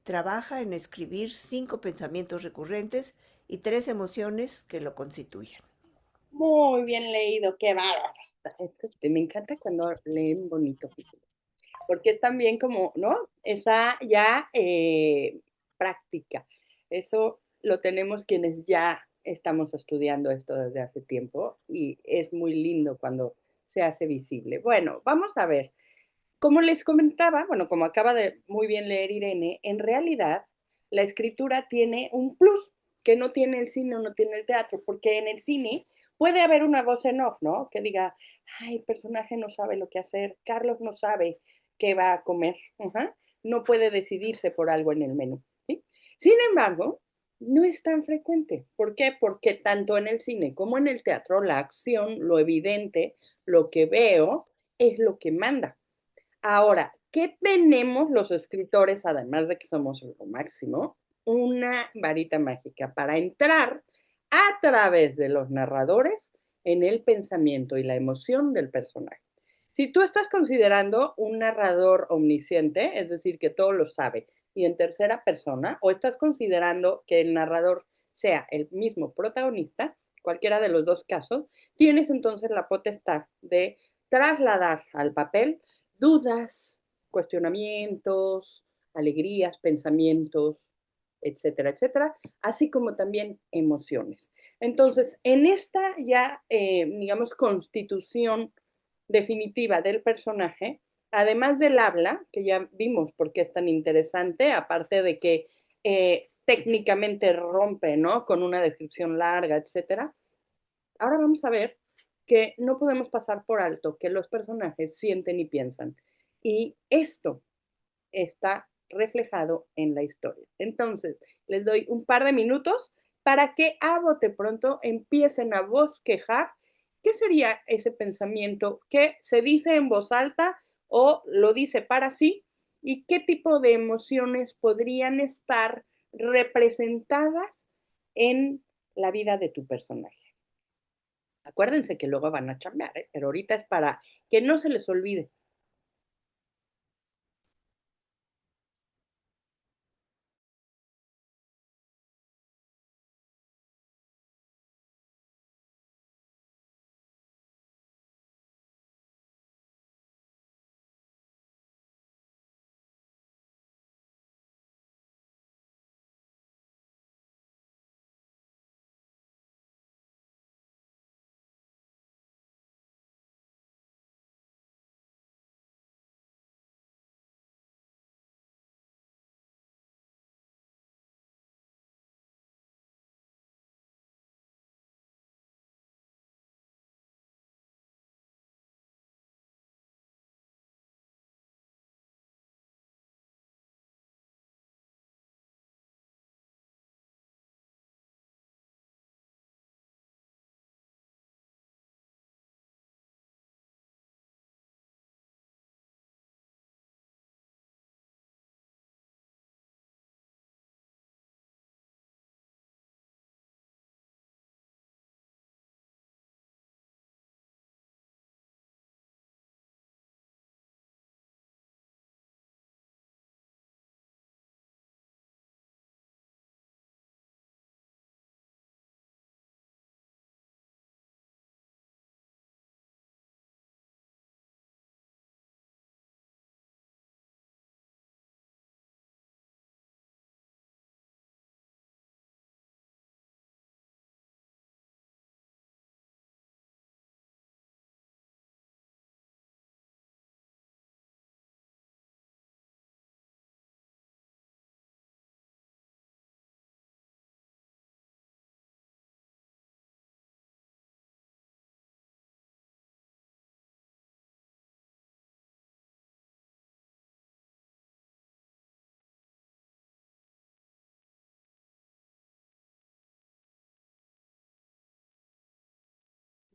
Trabaja en escribir 5 pensamientos recurrentes y 3 emociones que lo constituyen. Muy bien leído, qué bárbaro. Me encanta cuando leen bonito, porque es también como, ¿no? Esa ya práctica. Eso lo tenemos quienes ya estamos estudiando esto desde hace tiempo y es muy lindo cuando se hace visible. Bueno, vamos a ver. Como les comentaba, bueno, como acaba de muy bien leer Irene, en realidad la escritura tiene un plus que no tiene el cine o no tiene el teatro, porque en el cine puede haber una voz en off, ¿no? Que diga, ay, el personaje no sabe lo que hacer, Carlos no sabe qué va a comer, no puede decidirse por algo en el menú, ¿sí? Sin embargo, no es tan frecuente. ¿Por qué? Porque tanto en el cine como en el teatro, la acción, lo evidente, lo que veo, es lo que manda. Ahora, ¿qué tenemos los escritores, además de que somos lo máximo? Una varita mágica para entrar a través de los narradores en el pensamiento y la emoción del personaje. Si tú estás considerando un narrador omnisciente, es decir, que todo lo sabe, y en tercera persona, o estás considerando que el narrador sea el mismo protagonista, cualquiera de los dos casos, tienes entonces la potestad de trasladar al papel dudas, cuestionamientos, alegrías, pensamientos, etcétera, etcétera, así como también emociones. Entonces, en esta ya, digamos, constitución definitiva del personaje, además del habla, que ya vimos por qué es tan interesante, aparte de que técnicamente rompe, ¿no? Con una descripción larga, etcétera. Ahora vamos a ver que no podemos pasar por alto que los personajes sienten y piensan. Y esto está reflejado en la historia. Entonces, les doy un par de minutos para que a bote pronto empiecen a bosquejar qué sería ese pensamiento que se dice en voz alta o lo dice para sí y qué tipo de emociones podrían estar representadas en la vida de tu personaje. Acuérdense que luego van a chambear, ¿eh? Pero ahorita es para que no se les olvide.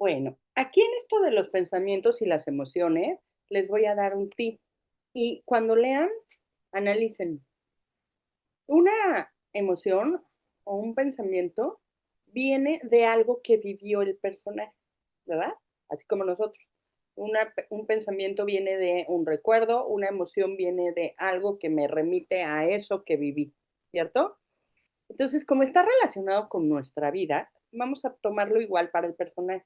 Bueno, aquí en esto de los pensamientos y las emociones, les voy a dar un tip. Y cuando lean, analicen. Una emoción o un pensamiento viene de algo que vivió el personaje, ¿verdad? Así como nosotros. Un pensamiento viene de un recuerdo, una emoción viene de algo que me remite a eso que viví, ¿cierto? Entonces, como está relacionado con nuestra vida, vamos a tomarlo igual para el personaje.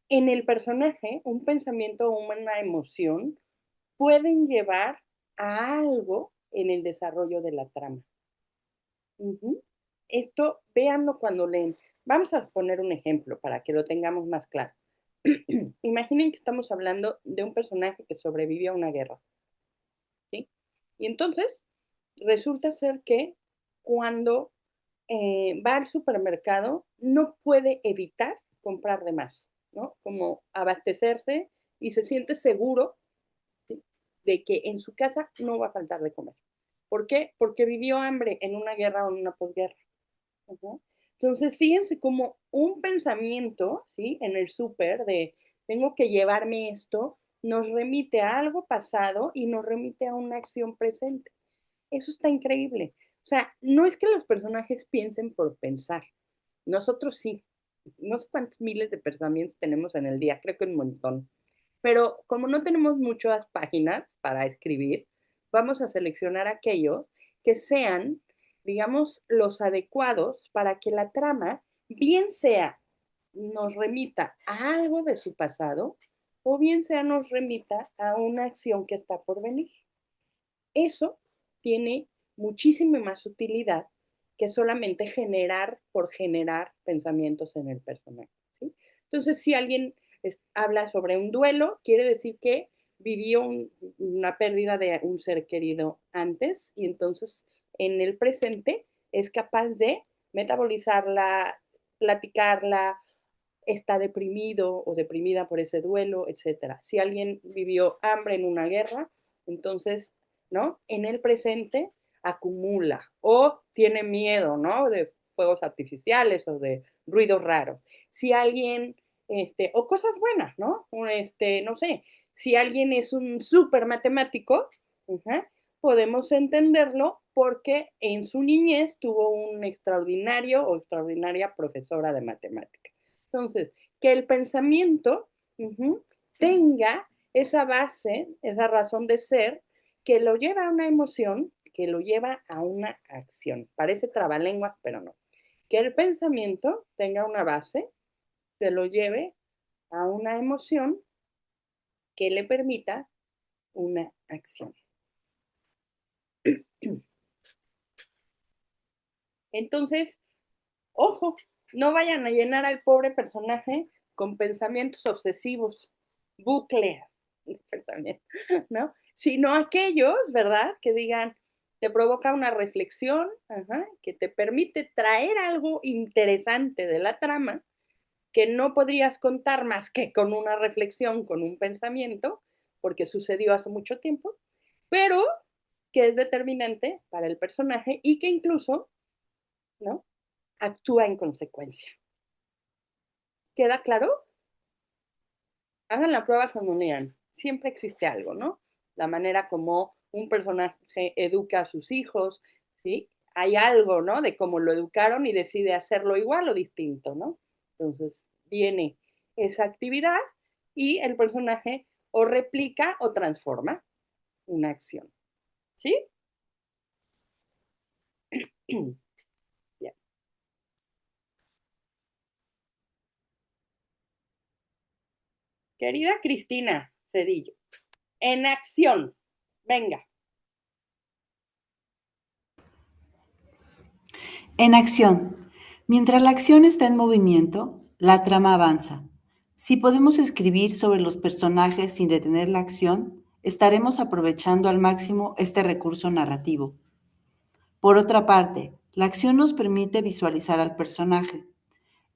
En el personaje, un pensamiento o una emoción pueden llevar a algo en el desarrollo de la trama. Esto, véanlo cuando leen. Vamos a poner un ejemplo para que lo tengamos más claro. Imaginen que estamos hablando de un personaje que sobrevivió a una guerra, ¿sí? Y entonces, resulta ser que cuando va al supermercado, no puede evitar comprar de más, ¿no? Como abastecerse y se siente seguro, ¿sí?, de que en su casa no va a faltar de comer. ¿Por qué? Porque vivió hambre en una guerra o en una posguerra. Entonces, fíjense como un pensamiento, ¿sí?, en el súper de tengo que llevarme esto, nos remite a algo pasado y nos remite a una acción presente. Eso está increíble. O sea, no es que los personajes piensen por pensar. Nosotros sí. No sé cuántos miles de pensamientos tenemos en el día, creo que un montón. Pero como no tenemos muchas páginas para escribir, vamos a seleccionar aquellos que sean, digamos, los adecuados para que la trama bien sea nos remita a algo de su pasado o bien sea nos remita a una acción que está por venir. Eso tiene muchísima más utilidad que solamente generar por generar pensamientos en el personaje, ¿sí? Entonces, si alguien habla sobre un duelo, quiere decir que vivió una pérdida de un ser querido antes y entonces en el presente es capaz de metabolizarla, platicarla, está deprimido o deprimida por ese duelo, etcétera. Si alguien vivió hambre en una guerra, entonces, ¿no?, en el presente acumula o tiene miedo, ¿no?, de fuegos artificiales o de ruido raro. Si alguien, o cosas buenas, ¿no? No sé, si alguien es un súper matemático, podemos entenderlo porque en su niñez tuvo un extraordinario o extraordinaria profesora de matemáticas. Entonces, que el pensamiento tenga esa base, esa razón de ser, que lo lleva a una emoción, que lo lleva a una acción. Parece trabalenguas, pero no. Que el pensamiento tenga una base, que lo lleve a una emoción que le permita una acción. Entonces, ojo, no vayan a llenar al pobre personaje con pensamientos obsesivos, bucle, ¿no? Sino aquellos, ¿verdad?, que digan, te provoca una reflexión, que te permite traer algo interesante de la trama, que no podrías contar más que con una reflexión, con un pensamiento, porque sucedió hace mucho tiempo, pero que es determinante para el personaje y que incluso, ¿no?, actúa en consecuencia. ¿Queda claro? Hagan la prueba cuando lean. Siempre existe algo, ¿no? La manera como un personaje educa a sus hijos, ¿sí? Hay algo, ¿no?, de cómo lo educaron y decide hacerlo igual o distinto, ¿no? Entonces, viene esa actividad y el personaje o replica o transforma una acción, ¿sí? Bien. Querida Cristina Cedillo, en acción, venga. En acción. Mientras la acción está en movimiento, la trama avanza. Si podemos escribir sobre los personajes sin detener la acción, estaremos aprovechando al máximo este recurso narrativo. Por otra parte, la acción nos permite visualizar al personaje.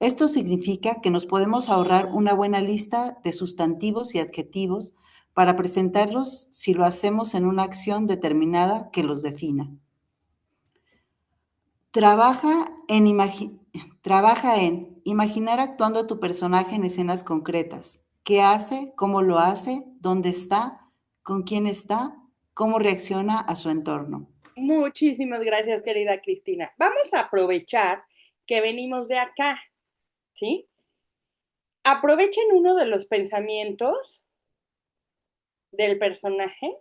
Esto significa que nos podemos ahorrar una buena lista de sustantivos y adjetivos para presentarlos si lo hacemos en una acción determinada que los defina. Trabaja en Trabaja en imaginar actuando a tu personaje en escenas concretas. ¿Qué hace? ¿Cómo lo hace? ¿Dónde está? ¿Con quién está? ¿Cómo reacciona a su entorno? Muchísimas gracias, querida Cristina. Vamos a aprovechar que venimos de acá, ¿sí? Aprovechen uno de los pensamientos del personaje,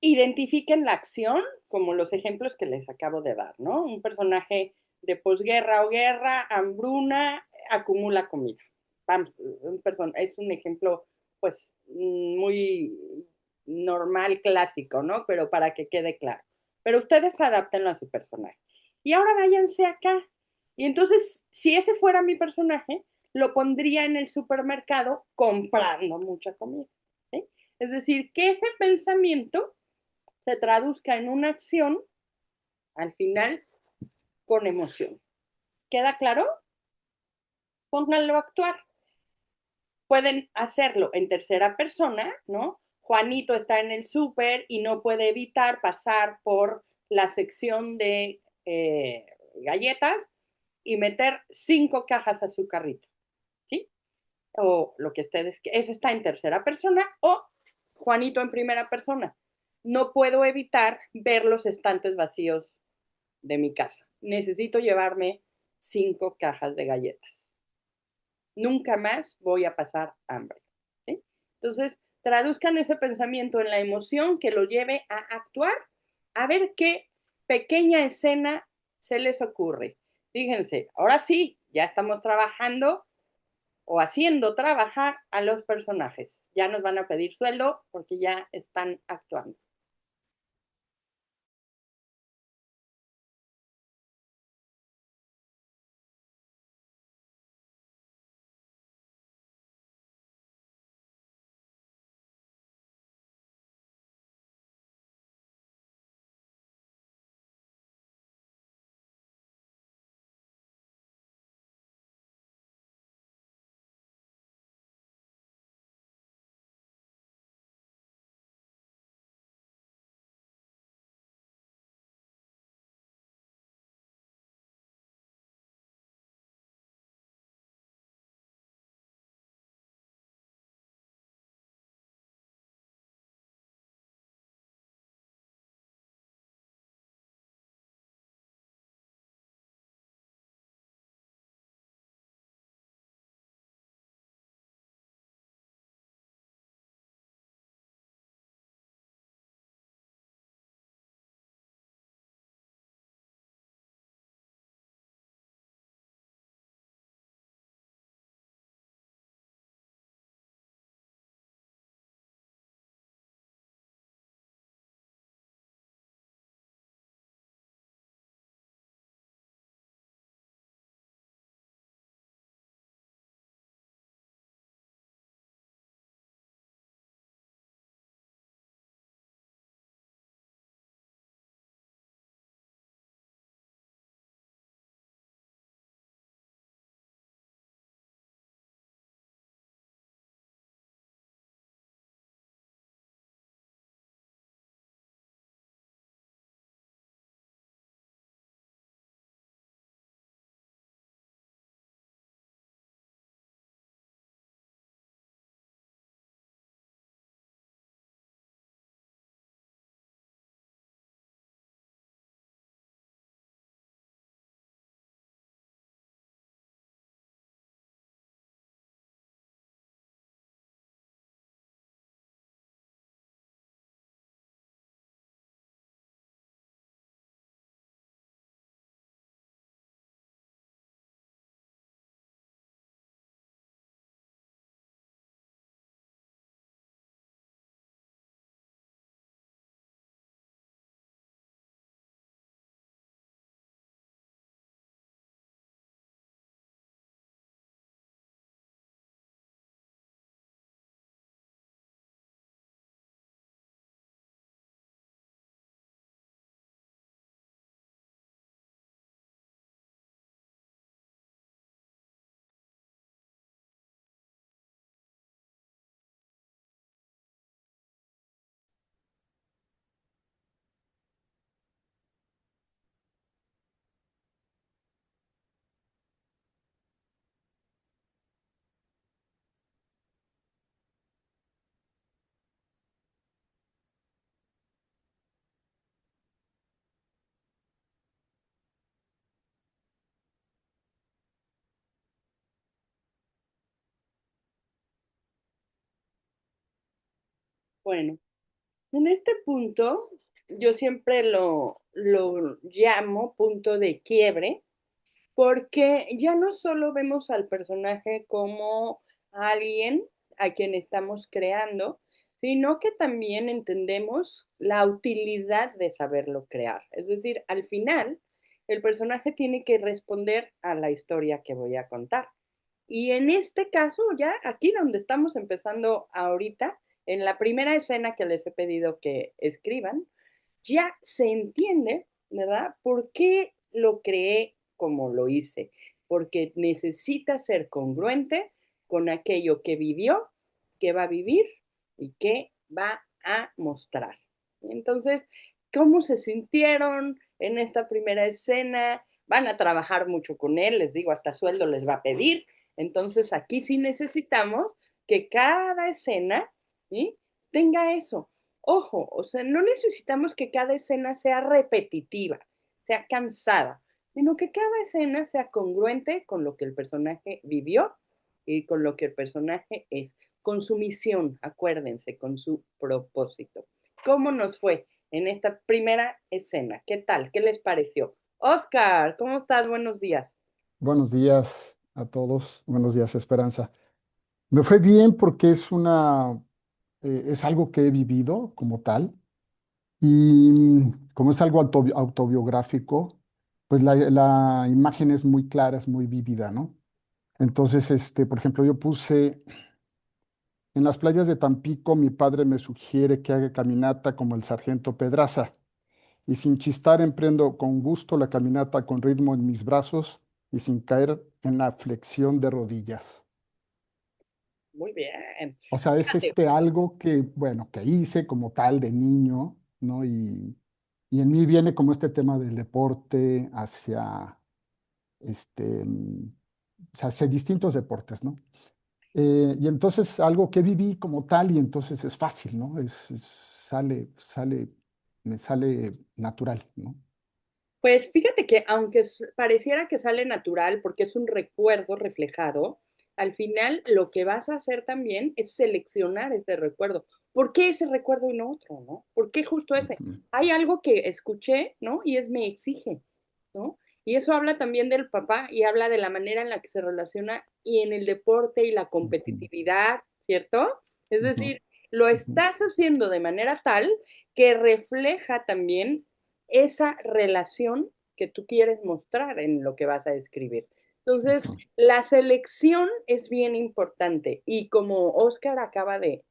identifiquen la acción, como los ejemplos que les acabo de dar, ¿no? Un personaje de posguerra o guerra, hambruna, acumula comida. Vamos, es un ejemplo, pues, muy normal, clásico, ¿no? Pero para que quede claro. Pero ustedes adaptenlo a su personaje. Y ahora váyanse acá. Y entonces, si ese fuera mi personaje, lo pondría en el supermercado comprando mucha comida. ¿Sí? Es decir, que ese pensamiento se traduzca en una acción al final con emoción. ¿Queda claro? Pónganlo a actuar. Pueden hacerlo en tercera persona, ¿no? Juanito está en el súper y no puede evitar pasar por la sección de galletas y meter 5 cajas a su carrito, ¿sí? O lo que ustedes, eso está en tercera persona, o Juanito en primera persona. No puedo evitar ver los estantes vacíos de mi casa. Necesito llevarme 5 cajas de galletas. Nunca más voy a pasar hambre. ¿Sí? Entonces, traduzcan ese pensamiento en la emoción que lo lleve a actuar, a ver qué pequeña escena se les ocurre. Fíjense, ahora sí, ya estamos trabajando o haciendo trabajar a los personajes. Ya nos van a pedir sueldo porque ya están actuando. Bueno, en este punto, yo siempre lo llamo punto de quiebre, porque ya no solo vemos al personaje como alguien a quien estamos creando, sino que también entendemos la utilidad de saberlo crear. Es decir, al final, el personaje tiene que responder a la historia que voy a contar. Y en este caso, ya aquí donde estamos empezando ahorita, en la primera escena que les he pedido que escriban, ya se entiende, ¿verdad? ¿Por qué lo creé como lo hice? Porque necesita ser congruente con aquello que vivió, que va a vivir y que va a mostrar. Entonces, ¿cómo se sintieron en esta primera escena? Van a trabajar mucho con él, les digo, hasta sueldo les va a pedir. Entonces, aquí sí necesitamos que cada escena, ¿sí?, tenga eso. Ojo, o sea, no necesitamos que cada escena sea repetitiva, sea cansada, sino que cada escena sea congruente con lo que el personaje vivió y con lo que el personaje es, con su misión, acuérdense, con su propósito. ¿Cómo nos fue en esta primera escena? ¿Qué tal? ¿Qué les pareció? Oscar, ¿cómo estás? Buenos días. Buenos días a todos. Buenos días, Esperanza. Me fue bien porque es algo que he vivido como tal y como es algo autobiográfico, pues la imagen es muy clara, es muy vívida, ¿no? Entonces, por ejemplo, yo puse en las playas de Tampico, mi padre me sugiere que haga caminata como el sargento Pedraza y sin chistar emprendo con gusto la caminata con ritmo en mis brazos y sin caer en la flexión de rodillas. Muy bien. O sea, es Fíjate, algo que, bueno, que hice como tal de niño, ¿no? Y en mí viene como este tema del deporte hacia, o sea, hacia distintos deportes, ¿no? Y entonces algo que viví como tal y entonces es fácil, ¿no? Me sale natural, ¿no? pues fíjate que aunque pareciera que sale natural porque es un recuerdo reflejado, al final lo que vas a hacer también es seleccionar ese recuerdo. ¿Por qué ese recuerdo y no otro, no? ¿Por qué justo ese? Ujú, Hay algo que escuché, ¿no? Y es me exige, ¿no? Y eso habla también del papá y habla de la manera en la que se relaciona y en el deporte y la ujú, competitividad, ¿cierto? Es ujú, decir, lo ujú, estás haciendo de manera tal que refleja también esa relación que tú quieres mostrar en lo que vas a escribir. Entonces, ujú, la selección es bien importante y como Oscar acaba de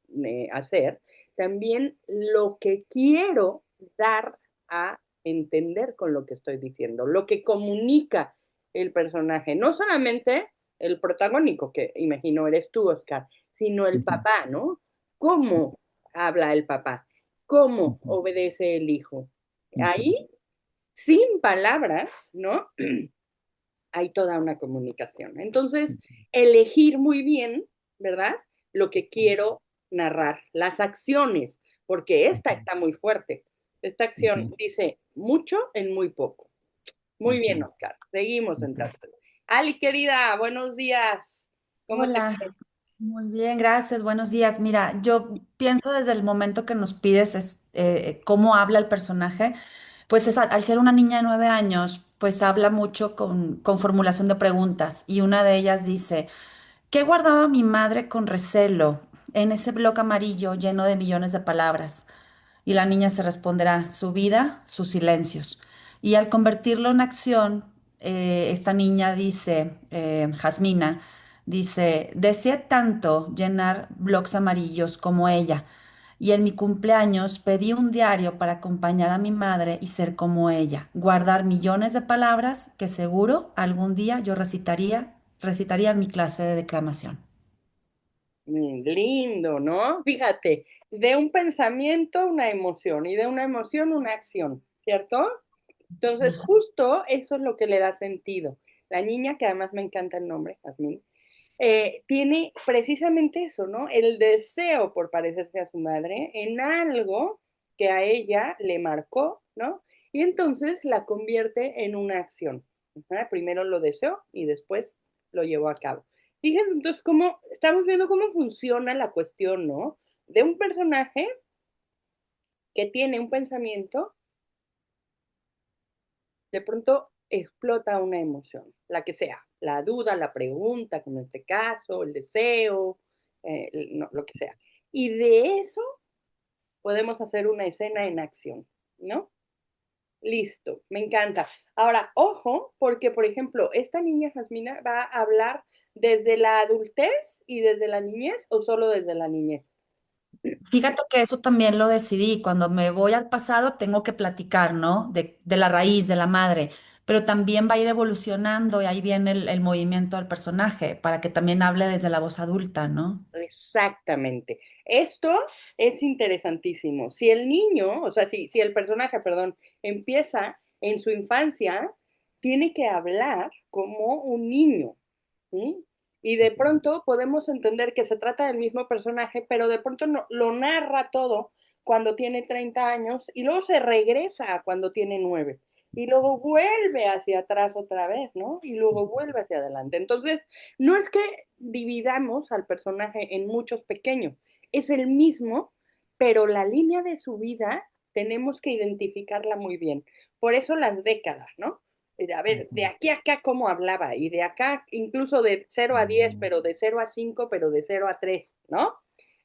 hacer, también lo que quiero dar a entender con lo que estoy diciendo, lo que comunica el personaje, no solamente el protagónico, que imagino eres tú, Oscar, sino el ujú, papá, ¿no? ¿Cómo habla el papá? ¿Cómo ujú, obedece el hijo? ujú, Ahí, sin palabras, ¿no? Hay toda una comunicación. Entonces, elegir muy bien, ¿verdad? Lo que quiero narrar, las acciones, porque esta ujú, está muy fuerte. Esta acción ujú, dice mucho en muy poco. Muy bien, ujú, Oscar. Seguimos ujú. entonces. Ali, querida, buenos días. ¿Cómo te fue? Hola, muy bien, gracias, buenos días. Mira, yo pienso desde el momento que nos pides cómo habla el personaje, pues al ser una niña de 9 años, pues habla mucho con formulación de preguntas y una de ellas dice, ¿qué guardaba mi madre con recelo en ese bloque amarillo lleno de millones de palabras? Y la niña se responderá, su vida, sus silencios. Y al convertirlo en acción, esta niña dice, Jasmina, dice, deseé tanto llenar bloques amarillos como ella. Y en mi cumpleaños pedí un diario para acompañar a mi madre y ser como ella, guardar millones de palabras que seguro algún día yo recitaría en mi clase de declamación. Lindo, ¿no? Fíjate, de un pensamiento una emoción y de una emoción una acción, ¿cierto? Entonces, justo eso es lo que le da sentido. La niña, que además me encanta el nombre, Jazmín, tiene precisamente eso, ¿no? El deseo por parecerse a su madre en algo que a ella le marcó, ¿no? Y entonces la convierte en una acción. Ajá, primero lo deseó y después lo llevó a cabo. Fíjense entonces cómo estamos viendo cómo funciona la cuestión, ¿no? De un personaje que tiene un pensamiento, de pronto explota una emoción, la que sea, la duda, la pregunta, como en este caso, el deseo, no, lo que sea. Y de eso podemos hacer una escena en acción, ¿no? Listo, me encanta. Ahora, ojo, porque, por ejemplo, esta niña Jasmina va a hablar desde la adultez y desde la niñez o solo desde la niñez. Fíjate que eso también lo decidí. Cuando me voy al pasado tengo que platicar, ¿no? De la raíz, de la madre, pero también va a ir evolucionando y ahí viene el movimiento del personaje para que también hable desde la voz adulta, ¿no? Exactamente. Esto es interesantísimo. Si el niño, o sea, si el personaje, perdón, empieza en su infancia, tiene que hablar como un niño. ¿Sí? Y de pronto podemos entender que se trata del mismo personaje, pero de pronto no, lo narra todo cuando tiene 30 años y luego se regresa a cuando tiene 9 y luego vuelve hacia atrás otra vez, ¿no? Y luego vuelve hacia adelante. Entonces, no es que dividamos al personaje en muchos pequeños, es el mismo, pero la línea de su vida tenemos que identificarla muy bien. Por eso las décadas, ¿no? A ver, de aquí a acá cómo hablaba, y de acá incluso de 0 a 10, pero de 0 a 5, pero de 0 a 3, ¿no?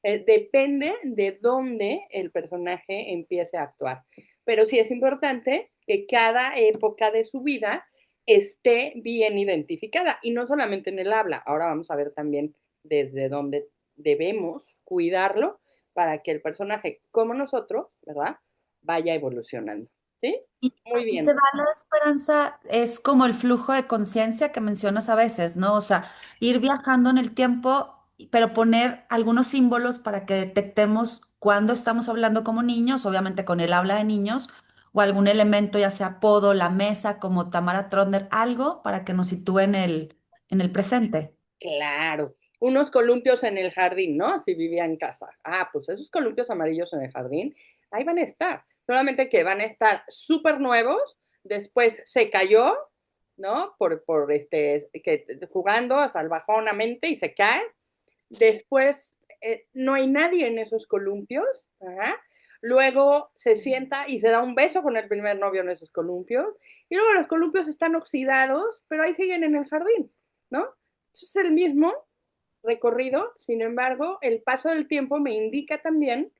Depende de dónde el personaje empiece a actuar. Pero sí es importante que cada época de su vida esté bien identificada, y no solamente en el habla. Ahora vamos a ver también desde dónde debemos cuidarlo para que el personaje, como nosotros, ¿verdad?, vaya evolucionando. ¿Sí? Muy Y se bien. va la esperanza, es como el flujo de conciencia que mencionas a veces, ¿no? O sea, ir viajando en el tiempo, pero poner algunos símbolos para que detectemos cuándo estamos hablando como niños, obviamente con el habla de niños, o algún elemento, ya sea apodo, la mesa, como Tamara Trotner, algo para que nos sitúe en el presente. Claro, unos columpios en el jardín, ¿no? Si vivía en casa. Ah, pues esos columpios amarillos en el jardín, ahí van a estar. Solamente que van a estar súper nuevos, después se cayó, ¿no? Que jugando salvajonamente y se cae. Después no hay nadie en esos columpios. Ajá. Luego se sienta y se da un beso con el primer novio en esos columpios. Y luego los columpios están oxidados, pero ahí siguen en el jardín, ¿no? Es el mismo recorrido, sin embargo, el paso del tiempo me indica también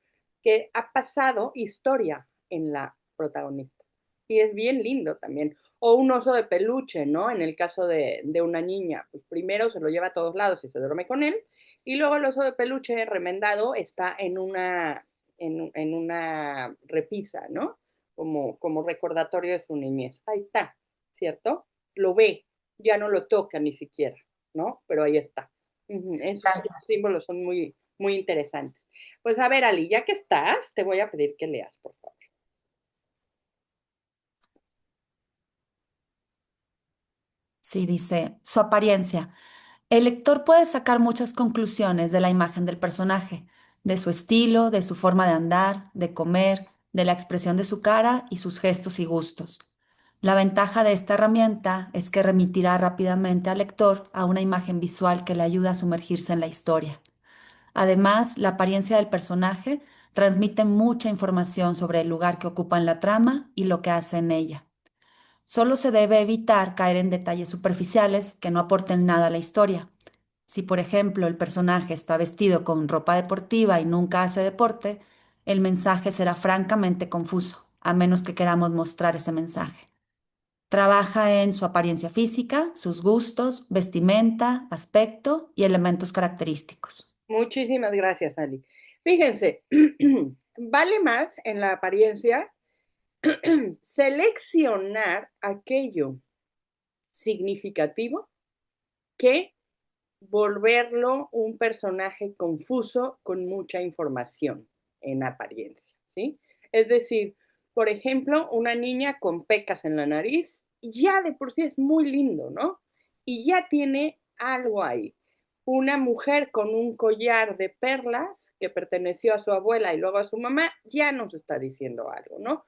que ha pasado historia en la protagonista. Y es bien lindo también. O un oso de peluche, ¿no? En el caso de una niña, pues primero se lo lleva a todos lados y se duerme con él, y luego el oso de peluche remendado está en una repisa, ¿no? Como recordatorio de su niñez. Ahí está, ¿cierto? Lo ve, ya no lo toca ni siquiera, ¿no? Pero ahí está. Esos Gracias. símbolos son muy, muy interesantes. Pues a ver, Ali, ya que estás, te voy a pedir que leas, por favor. Sí, dice, su apariencia. El lector puede sacar muchas conclusiones de la imagen del personaje, de su estilo, de su forma de andar, de comer, de la expresión de su cara y sus gestos y gustos. La ventaja de esta herramienta es que remitirá rápidamente al lector a una imagen visual que le ayuda a sumergirse en la historia. Además, la apariencia del personaje transmite mucha información sobre el lugar que ocupa en la trama y lo que hace en ella. Solo se debe evitar caer en detalles superficiales que no aporten nada a la historia. Si, por ejemplo, el personaje está vestido con ropa deportiva y nunca hace deporte, el mensaje será francamente confuso, a menos que queramos mostrar ese mensaje. Trabaja en su apariencia física, sus gustos, vestimenta, aspecto y elementos característicos. Muchísimas gracias, Ali. Fíjense, vale más en la apariencia seleccionar aquello significativo que volverlo un personaje confuso con mucha información en apariencia, ¿sí? Es decir, por ejemplo, una niña con pecas en la nariz, ya de por sí es muy lindo, ¿no? Y ya tiene algo ahí. Una mujer con un collar de perlas que perteneció a su abuela y luego a su mamá, ya nos está diciendo algo, ¿no?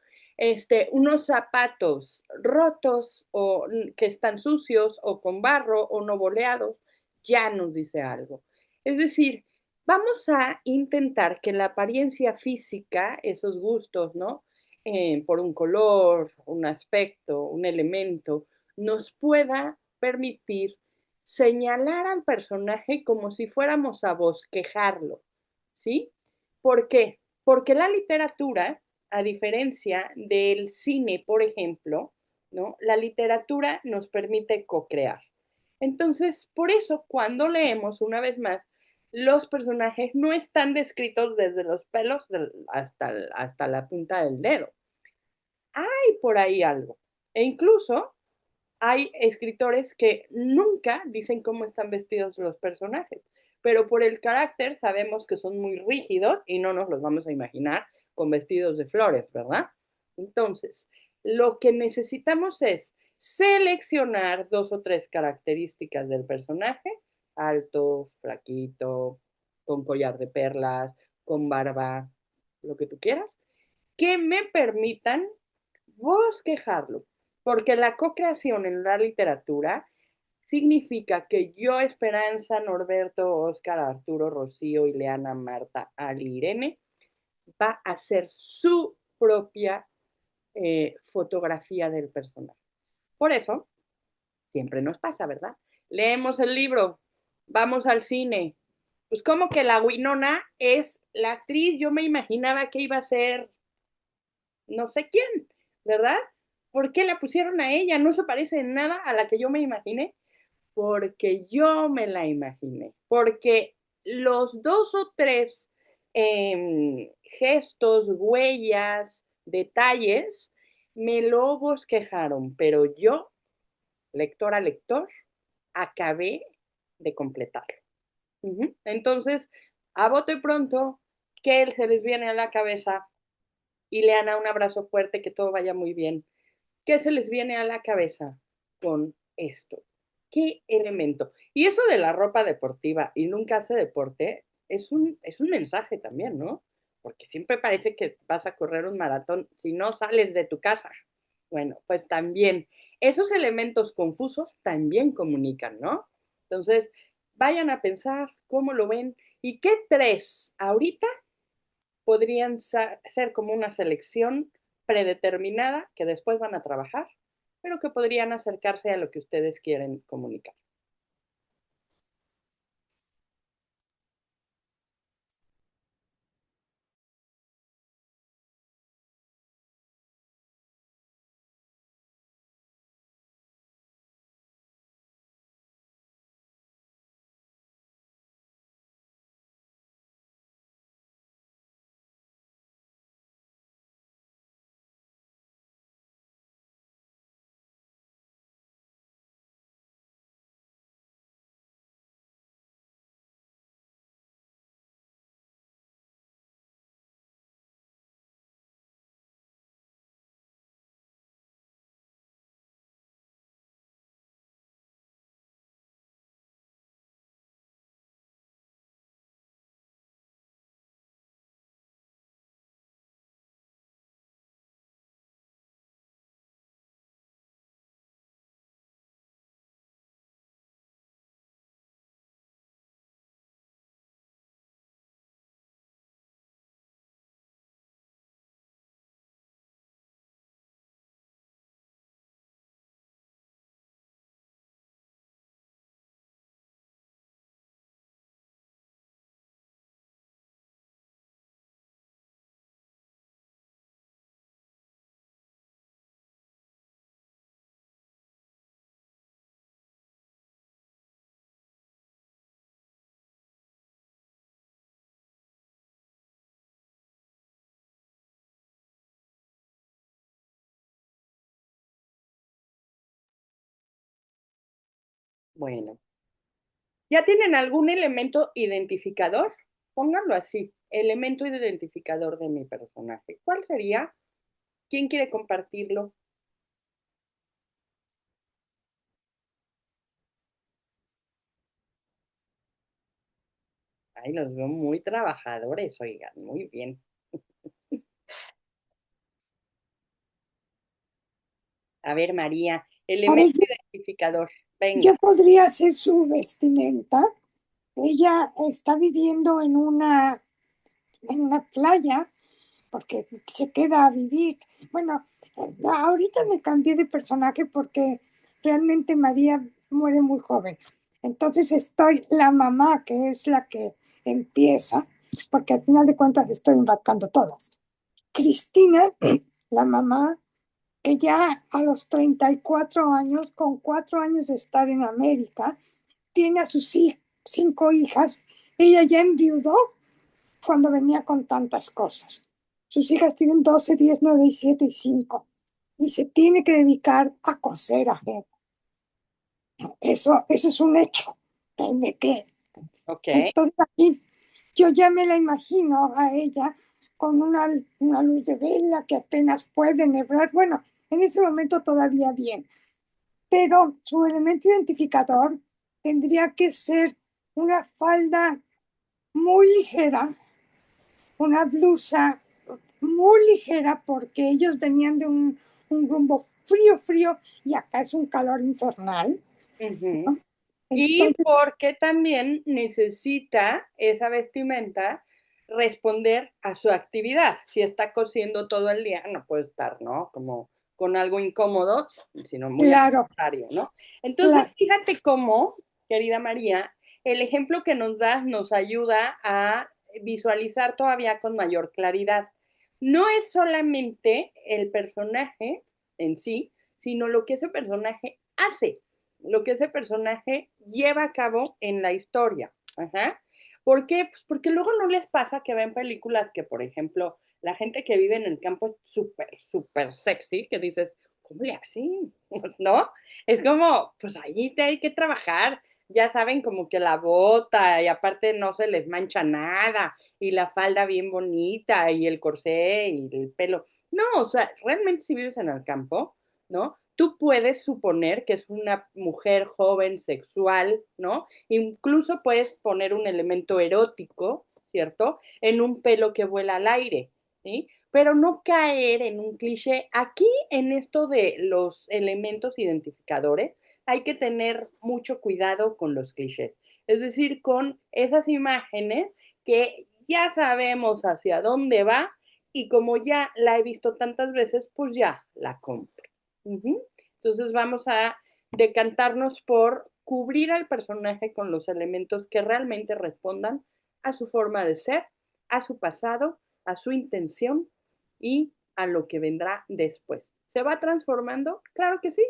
Unos zapatos rotos o que están sucios o con barro o no boleados, ya nos dice algo. Es decir, vamos a intentar que la apariencia física, esos gustos, ¿no? Por un color, un aspecto, un elemento, nos pueda permitir señalar al personaje como si fuéramos a bosquejarlo, ¿sí? ¿Por qué? Porque la literatura, a diferencia del cine, por ejemplo, ¿no? La literatura nos permite co-crear. Entonces, por eso, cuando leemos, una vez más, los personajes no están descritos desde los pelos hasta la punta del dedo. Hay por ahí algo. E incluso hay escritores que nunca dicen cómo están vestidos los personajes, pero por el carácter sabemos que son muy rígidos y no nos los vamos a imaginar con vestidos de flores, ¿verdad? Entonces, lo que necesitamos es seleccionar 2 o 3 características del personaje: alto, flaquito, con collar de perlas, con barba, lo que tú quieras, que me permitan bosquejarlo, porque la co-creación en la literatura significa que yo, Esperanza, Norberto, Óscar, Arturo, Rocío, Ileana, Marta, Ali, Irene, va a hacer su propia fotografía del personaje. Por eso, siempre nos pasa, ¿verdad? Leemos el libro, vamos al cine. Pues como que la Winona es la actriz, yo me imaginaba que iba a ser no sé quién, ¿verdad? ¿Por qué la pusieron a ella? No se parece en nada a la que yo me imaginé, porque yo me la imaginé, porque los 2 o 3 gestos, huellas, detalles, me lo bosquejaron, pero yo, lectora, lector, acabé de completarlo. Entonces, a bote pronto, ¿qué se les viene a la cabeza? Ileana, un abrazo fuerte, que todo vaya muy bien. ¿Qué se les viene a la cabeza con esto? ¿Qué elemento? Y eso de la ropa deportiva y nunca hace deporte es un mensaje también, ¿no? Porque siempre parece que vas a correr un maratón si no sales de tu casa. Bueno, pues también esos elementos confusos también comunican, ¿no? Entonces, vayan a pensar cómo lo ven y qué 3 ahorita podrían ser como una selección predeterminada que después van a trabajar, pero que podrían acercarse a lo que ustedes quieren comunicar. Bueno, ¿ya tienen algún elemento identificador? Pónganlo así, elemento identificador de mi personaje. ¿Cuál sería? ¿Quién quiere compartirlo? Ay, los veo muy trabajadores, oigan, muy bien. A ver, María, A ver, elemento identificador, yo venga. podría hacer su vestimenta. ella está viviendo en una playa porque se queda a vivir. Bueno, ahorita me cambié de personaje porque realmente María muere muy joven. Entonces estoy la mamá, que es la que empieza, porque al final de cuentas estoy embarcando todas. Cristina, la mamá, que ya a los 34 años, con 4 años de estar en América, tiene a sus 5 hijas. Ella ya enviudó cuando venía con tantas cosas. Sus hijas tienen 12, 10, 9 y 7 y 5. Y se tiene que dedicar a coser ajeno. Eso es un hecho. ¿De qué? Ok. Entonces aquí yo ya me la imagino a ella con una luz de vela que apenas puede enhebrar. Bueno, en ese momento todavía bien. Pero su elemento identificador tendría que ser una falda muy ligera, una blusa muy ligera, porque ellos venían de un rumbo frío, frío, y acá es un calor infernal. Ujú. Y Entonces, porque también necesita esa vestimenta responder a su actividad. Si está cosiendo todo el día, no puede estar, ¿no? Como con algo incómodo, sino muy al claro, contrario, ¿no? Entonces, claro, fíjate cómo, querida María, el ejemplo que nos das nos ayuda a visualizar todavía con mayor claridad. No es solamente el personaje en sí, sino lo que ese personaje hace, lo que ese personaje lleva a cabo en la historia. Ajá. ¿Por qué? Pues porque luego no les pasa que ven películas que, por ejemplo, la gente que vive en el campo es súper, súper sexy, que dices, ¿cómo le hacen? ¿No? Es como, pues allí te hay que trabajar, ya saben como que la bota y aparte no se les mancha nada y la falda bien bonita y el corsé y el pelo. No, o sea, realmente si vives en el campo, ¿no? Tú puedes suponer que es una mujer joven, sexual, ¿no? Incluso puedes poner un elemento erótico, ¿cierto? En un pelo que vuela al aire, ¿sí? Pero no caer en un cliché. Aquí, en esto de los elementos identificadores, hay que tener mucho cuidado con los clichés. Es decir, con esas imágenes que ya sabemos hacia dónde va y como ya la he visto tantas veces, pues ya la compro. Uh-huh. Entonces vamos a decantarnos por cubrir al personaje con los elementos que realmente respondan a su forma de ser, a su pasado, a su intención y a lo que vendrá después. ¿Se va transformando? Claro que sí,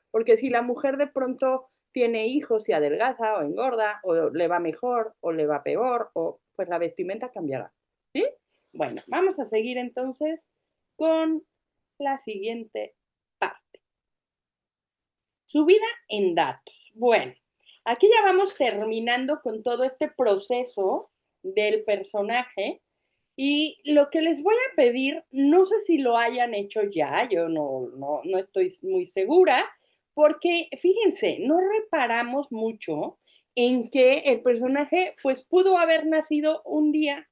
porque si la mujer de pronto tiene hijos y adelgaza o engorda, o le va mejor o le va peor, o pues la vestimenta cambiará. ¿Sí? Bueno, vamos a seguir entonces con la siguiente parte. Su vida en datos. Bueno, aquí ya vamos terminando con todo este proceso del personaje y lo que les voy a pedir, no sé si lo hayan hecho ya, yo no estoy muy segura, porque fíjense, no reparamos mucho en que el personaje pues pudo haber nacido un día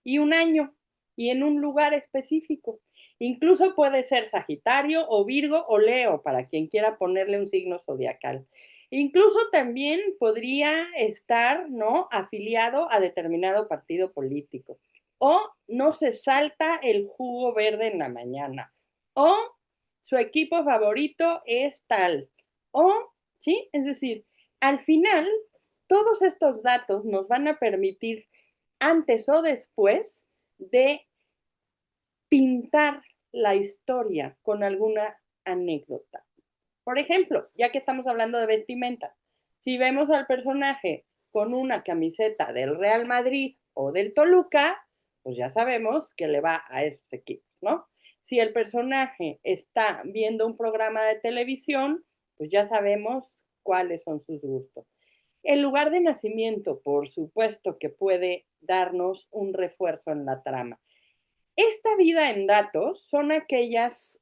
y un año y en un lugar específico. Incluso puede ser Sagitario o Virgo o Leo, para quien quiera ponerle un signo zodiacal. Incluso también podría estar, ¿no?, afiliado a determinado partido político. O no se salta el jugo verde en la mañana. O su equipo favorito es tal. O, ¿sí? Es decir, al final, todos estos datos nos van a permitir, antes o después, de pintar la historia con alguna anécdota. Por ejemplo, ya que estamos hablando de vestimenta, si vemos al personaje con una camiseta del Real Madrid o del Toluca, pues ya sabemos que le va a esos equipos, ¿no? Si el personaje está viendo un programa de televisión, pues ya sabemos cuáles son sus gustos. El lugar de nacimiento, por supuesto que puede darnos un refuerzo en la trama. Esta vida en datos son aquellas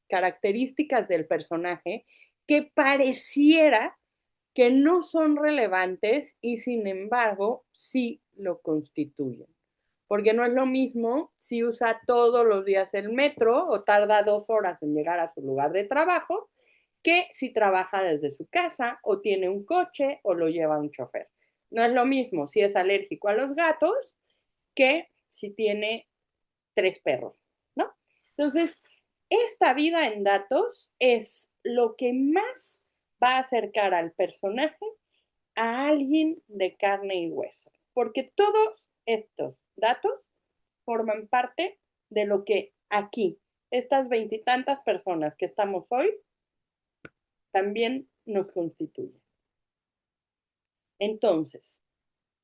características del personaje que pareciera que no son relevantes y sin embargo sí lo constituyen. Porque no es lo mismo si usa todos los días el metro o tarda 2 horas en llegar a su lugar de trabajo que si trabaja desde su casa o tiene un coche o lo lleva un chofer. No es lo mismo si es alérgico a los gatos que si tiene 3 perros, ¿no? Entonces, esta vida en datos es lo que más va a acercar al personaje a alguien de carne y hueso, porque todos estos datos forman parte de lo que aquí, estas 20 y tantas personas que estamos hoy, también nos constituyen. Entonces,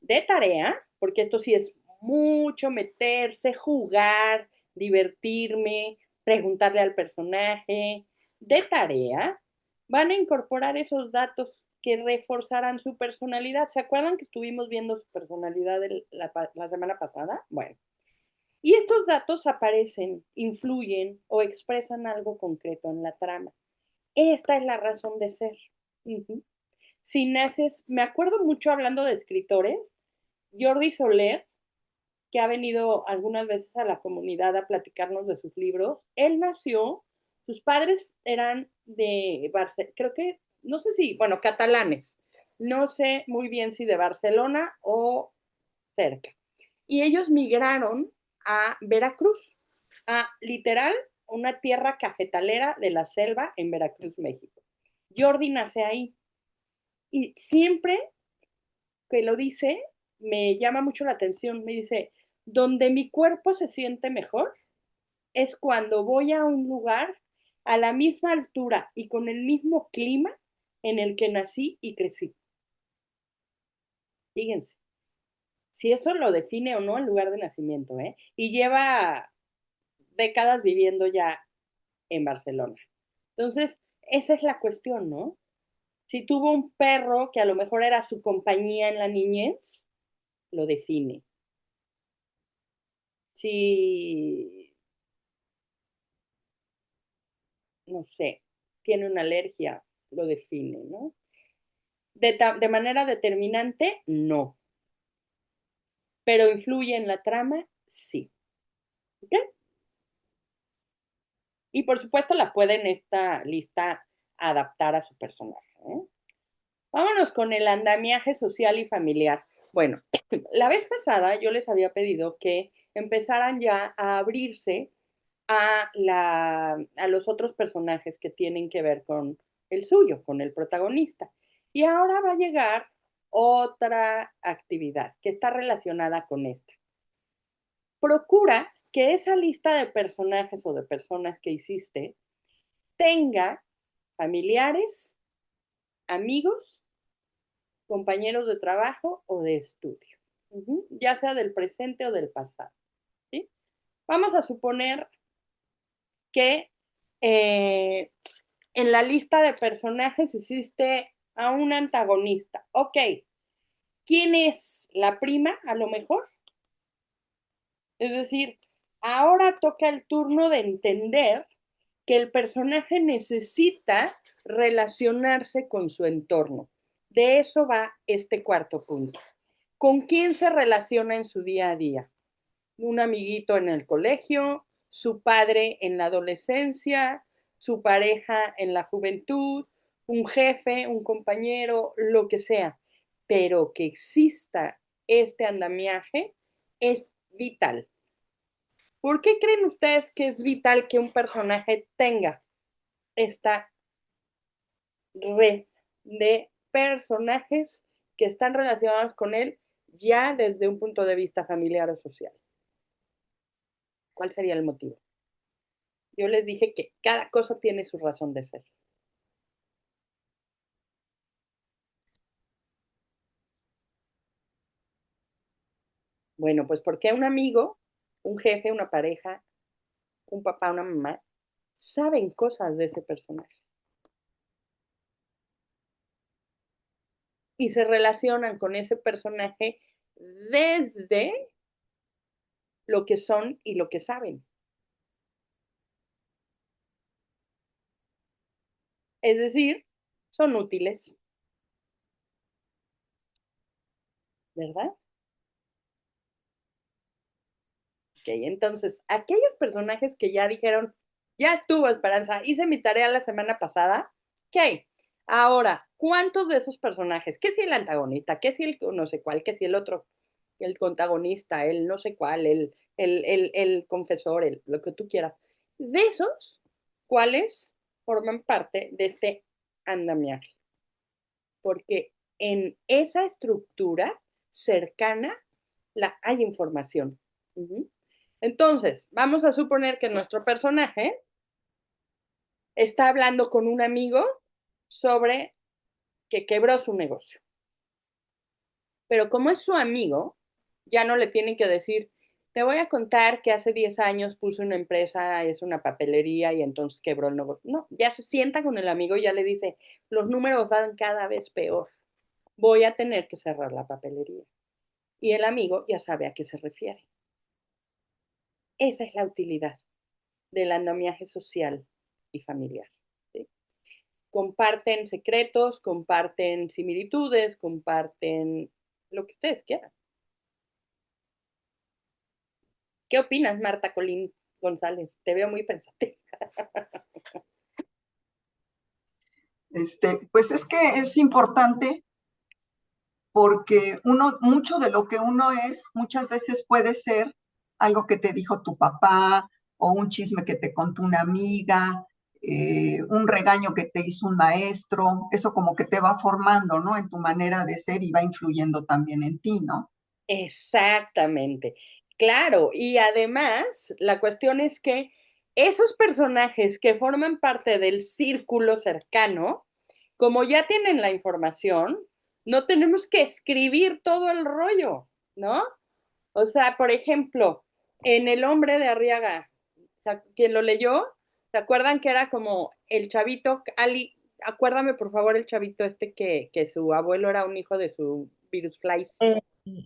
de tarea, porque esto sí es mucho meterse, jugar, divertirme, preguntarle al personaje, de tarea, van a incorporar esos datos que reforzarán su personalidad. ¿Se acuerdan que estuvimos viendo su personalidad la semana pasada? Bueno, y estos datos aparecen, influyen o expresan algo concreto en la trama. Esta es la razón de ser. Uh-huh. Si naces, me acuerdo mucho hablando de escritores, Jordi Soler, que ha venido algunas veces a la comunidad a platicarnos de sus libros, él nació, sus padres eran de Barcelona, creo que, no sé si, bueno, catalanes, no sé muy bien si de Barcelona o cerca. Y ellos migraron a Veracruz, a literal una tierra cafetalera de la selva en Veracruz, México. Jordi nace ahí y siempre que lo dice, me llama mucho la atención, me dice, donde mi cuerpo se siente mejor es cuando voy a un lugar a la misma altura y con el mismo clima en el que nací y crecí. Fíjense, si eso lo define o no el lugar de nacimiento, ¿eh? Y lleva décadas viviendo ya en Barcelona. Entonces, esa es la cuestión, ¿no? Si tuvo un perro que a lo mejor era su compañía en la niñez, lo define. Si, no sé, tiene una alergia, lo define, ¿no? De manera determinante, no. Pero influye en la trama, sí. ¿Ok? Y por supuesto la puede en esta lista adaptar a su personaje, ¿eh? Vámonos con el andamiaje social y familiar. Bueno, la vez pasada yo les había pedido que empezaran ya a abrirse a los otros personajes que tienen que ver con el suyo, con el protagonista. Y ahora va a llegar otra actividad que está relacionada con esta. Procura que esa lista de personajes o de personas que hiciste tenga familiares, amigos, compañeros de trabajo o de estudio, ya sea del presente o del pasado, ¿sí? Vamos a suponer que en la lista de personajes hiciste a un antagonista. Ok, ¿quién es la prima a lo mejor? Es decir, ahora toca el turno de entender que el personaje necesita relacionarse con su entorno. De eso va este cuarto punto. ¿Con quién se relaciona en su día a día? Un amiguito en el colegio, su padre en la adolescencia, su pareja en la juventud, un jefe, un compañero, lo que sea. Pero que exista este andamiaje es vital. ¿Por qué creen ustedes que es vital que un personaje tenga esta red de personajes que están relacionados con él ya desde un punto de vista familiar o social? ¿Cuál sería el motivo? Yo les dije que cada cosa tiene su razón de ser. Bueno, pues porque un amigo, un jefe, una pareja, un papá, una mamá, saben cosas de ese personaje. Y se relacionan con ese personaje desde lo que son y lo que saben. Es decir, son útiles, ¿verdad? Ok, entonces, aquellos personajes que ya dijeron, ya estuvo Esperanza, hice mi tarea la semana pasada, ok, Ahora, ¿cuántos de esos personajes? ¿Qué si el antagonista? ¿Qué si el no sé cuál? ¿Qué si el otro? El contagonista, el no sé cuál, el confesor, lo que tú quieras. De esos, ¿cuáles forman parte de este andamiaje? Porque en esa estructura cercana hay información. Entonces, vamos a suponer que nuestro personaje está hablando con un amigo sobre que quebró su negocio. Pero como es su amigo, ya no le tienen que decir, te voy a contar que hace 10 años puso una empresa, es una papelería y entonces quebró el negocio. No, ya se sienta con el amigo y ya le dice, los números van cada vez peor. Voy a tener que cerrar la papelería. Y el amigo ya sabe a qué se refiere. Esa es la utilidad del andamiaje social y familiar. ¿Sí? Comparten secretos, comparten similitudes, comparten lo que ustedes quieran. ¿Qué opinas, Marta Colín González? Te veo muy pensativa. Pues es que es importante porque mucho de lo que uno es, muchas veces puede ser algo que te dijo tu papá o un chisme que te contó una amiga, un regaño que te hizo un maestro, eso como que te va formando, ¿no? En tu manera de ser y va influyendo también en ti, ¿no? Exactamente. Claro, y además la cuestión es que esos personajes que forman parte del círculo cercano, como ya tienen la información, no tenemos que escribir todo el rollo, ¿no? O sea, por ejemplo, en El hombre de Arriaga, quien lo leyó, ¿se acuerdan que era como el chavito, Ali, acuérdame por favor el chavito que su abuelo era un hijo de su virus flies? Eh,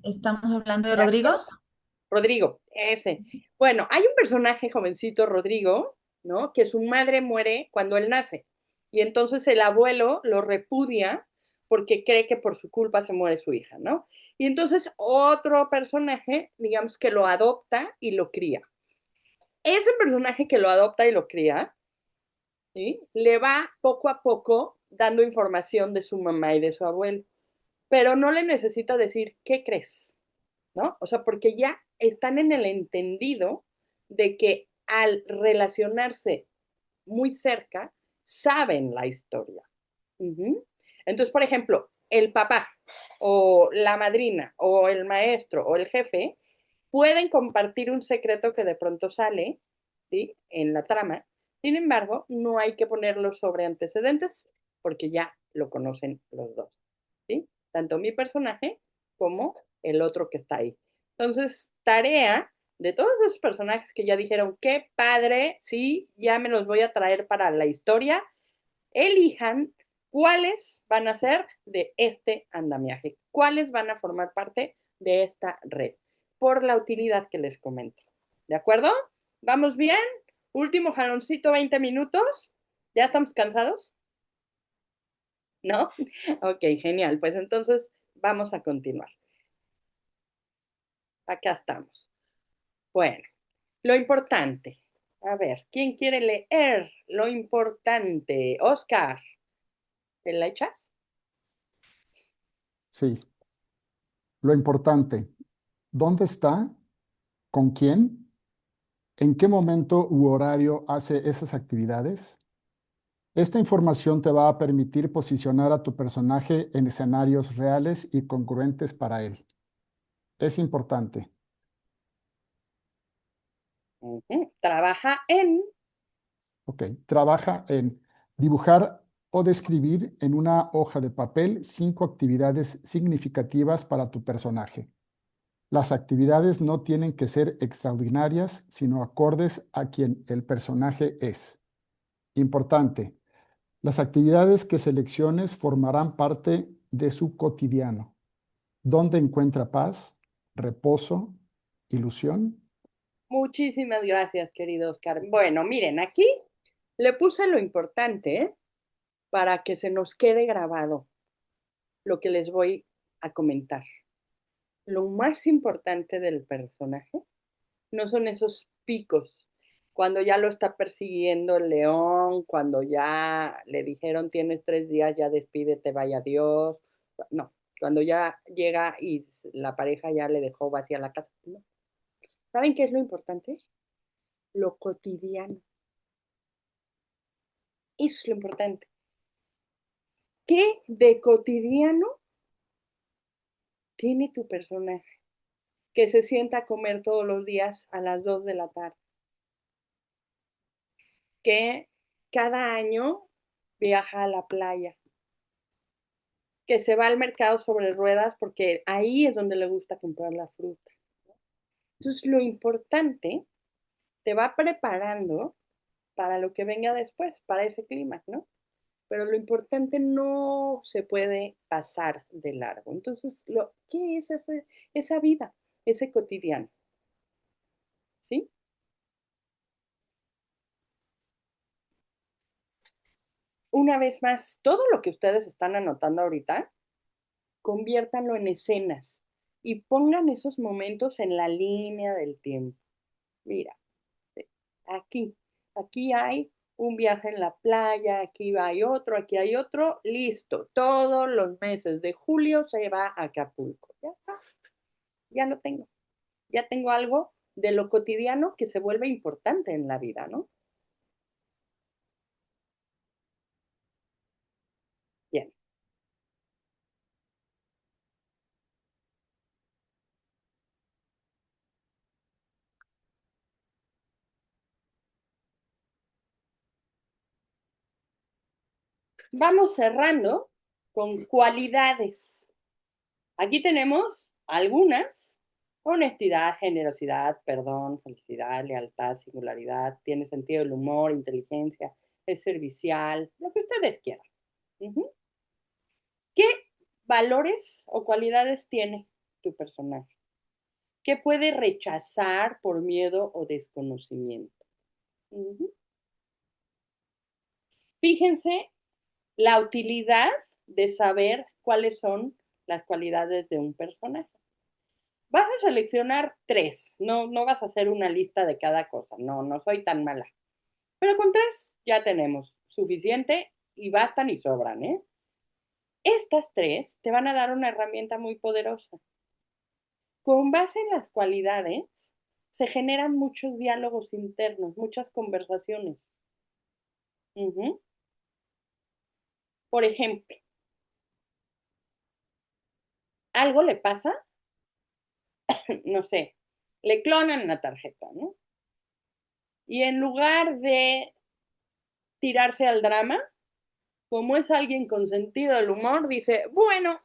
¿Estamos hablando de Rodrigo? Rodrigo, ese. Bueno, hay un personaje jovencito, Rodrigo, ¿no? Que su madre muere cuando él nace. Y entonces el abuelo lo repudia porque cree que por su culpa se muere su hija, ¿no? Y entonces otro personaje, digamos que lo adopta y lo cría. Ese personaje que lo adopta y lo cría, ¿sí? Le va poco a poco dando información de su mamá y de su abuelo, pero no le necesita decir, ¿qué crees? ¿No? O sea, porque ya están en el entendido de que al relacionarse muy cerca, saben la historia. Entonces, por ejemplo, el papá o la madrina o el maestro o el jefe pueden compartir un secreto que de pronto sale, ¿sí? En la trama. Sin embargo, no hay que ponerlo sobre antecedentes porque ya lo conocen los dos, ¿sí? Tanto mi personaje como el otro que está ahí. Entonces, tarea de todos esos personajes que ya dijeron, qué padre, sí, ya me los voy a traer para la historia, elijan cuáles van a ser de este andamiaje, cuáles van a formar parte de esta red, por la utilidad que les comento. ¿De acuerdo? ¿Vamos bien? Último jaloncito, 20 minutos. ¿Ya estamos cansados? ¿No? Ok, genial. Pues entonces vamos a continuar. Acá estamos. Bueno, lo importante. A ver, ¿quién quiere leer lo importante? Oscar, ¿te la echas? Sí, lo importante, ¿dónde está? ¿Con quién? ¿En qué momento u horario hace esas actividades? Esta información te va a permitir posicionar a tu personaje en escenarios reales y congruentes para él. Es importante. Trabaja en... Ok, trabaja en dibujar o describir en una hoja de papel 5 actividades significativas para tu personaje. Las actividades no tienen que ser extraordinarias, sino acordes a quien el personaje es. Importante, las actividades que selecciones formarán parte de su cotidiano, donde encuentra paz, reposo, ilusión. Muchísimas gracias, querido Oscar. Bueno, miren, aquí le puse lo importante para que se nos quede grabado lo que les voy a comentar. Lo más importante del personaje no son esos picos cuando ya lo está persiguiendo el león, cuando ya le dijeron tienes 3 días, ya despídete, vaya Dios. No, cuando ya llega y la pareja ya le dejó vacía la casa. No. ¿Saben qué es lo importante? Lo cotidiano. Eso es lo importante. ¿Qué de cotidiano tiene tu personaje? Que se sienta a comer todos los días a las 2 de la tarde. Que cada año viaja a la playa. Que se va al mercado sobre ruedas porque ahí es donde le gusta comprar la fruta. Entonces, lo importante te va preparando para lo que venga después, para ese clima, ¿no? Pero lo importante no se puede pasar de largo. Entonces, ¿qué es esa vida, ese cotidiano? ¿Sí? Una vez más, todo lo que ustedes están anotando ahorita, conviértanlo en escenas y pongan esos momentos en la línea del tiempo. Mira, aquí hay un viaje en la playa, aquí hay otro, listo. Todos los meses de julio se va a Acapulco. Ya está, ya lo tengo. Ya tengo algo de lo cotidiano que se vuelve importante en la vida, ¿no? Bien. Vamos cerrando con cualidades. Aquí tenemos algunas: honestidad, generosidad, perdón, felicidad, lealtad, singularidad, tiene sentido del humor, inteligencia, es servicial, lo que ustedes quieran. ¿Qué valores o cualidades tiene tu personaje? ¿Qué puede rechazar por miedo o desconocimiento? Fíjense la utilidad de saber cuáles son las cualidades de un personaje. Vas a seleccionar 3, no vas a hacer una lista de cada cosa, no soy tan mala. Pero con 3 ya tenemos suficiente y bastan y sobran, ¿eh? Estas 3 te van a dar una herramienta muy poderosa. Con base en las cualidades, se generan muchos diálogos internos, muchas conversaciones. Por ejemplo, algo le pasa, no sé, le clonan una tarjeta, ¿no? Y en lugar de tirarse al drama, como es alguien con sentido del humor, dice, bueno,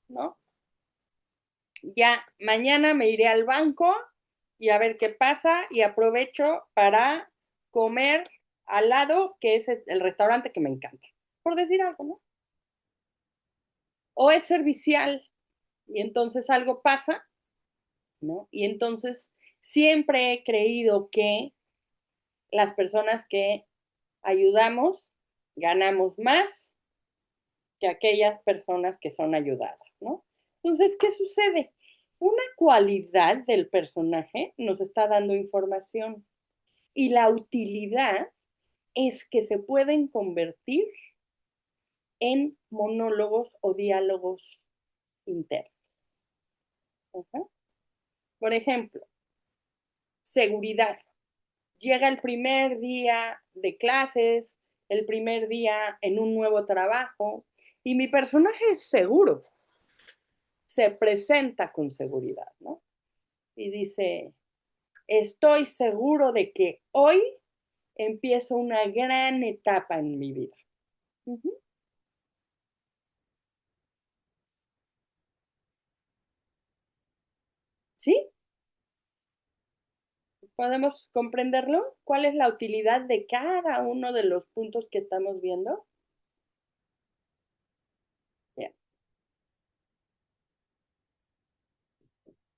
¿no? Ya mañana me iré al banco y a ver qué pasa y aprovecho para comer al lado, que es el restaurante que me encanta, por decir algo, ¿no? O es servicial y entonces algo pasa, ¿no? Y entonces siempre he creído que las personas que ayudamos ganamos más que aquellas personas que son ayudadas, ¿no? Entonces, ¿qué sucede? Una cualidad del personaje nos está dando información y la utilidad es que se pueden convertir en monólogos o diálogos internos. Por ejemplo, seguridad. Llega el primer día de clases, el primer día en un nuevo trabajo y mi personaje es seguro. Se presenta con seguridad, ¿no? Y dice, estoy seguro de que hoy empiezo una gran etapa en mi vida. ¿Sí? ¿Podemos comprenderlo? ¿Cuál es la utilidad de cada uno de los puntos que estamos viendo? Bien.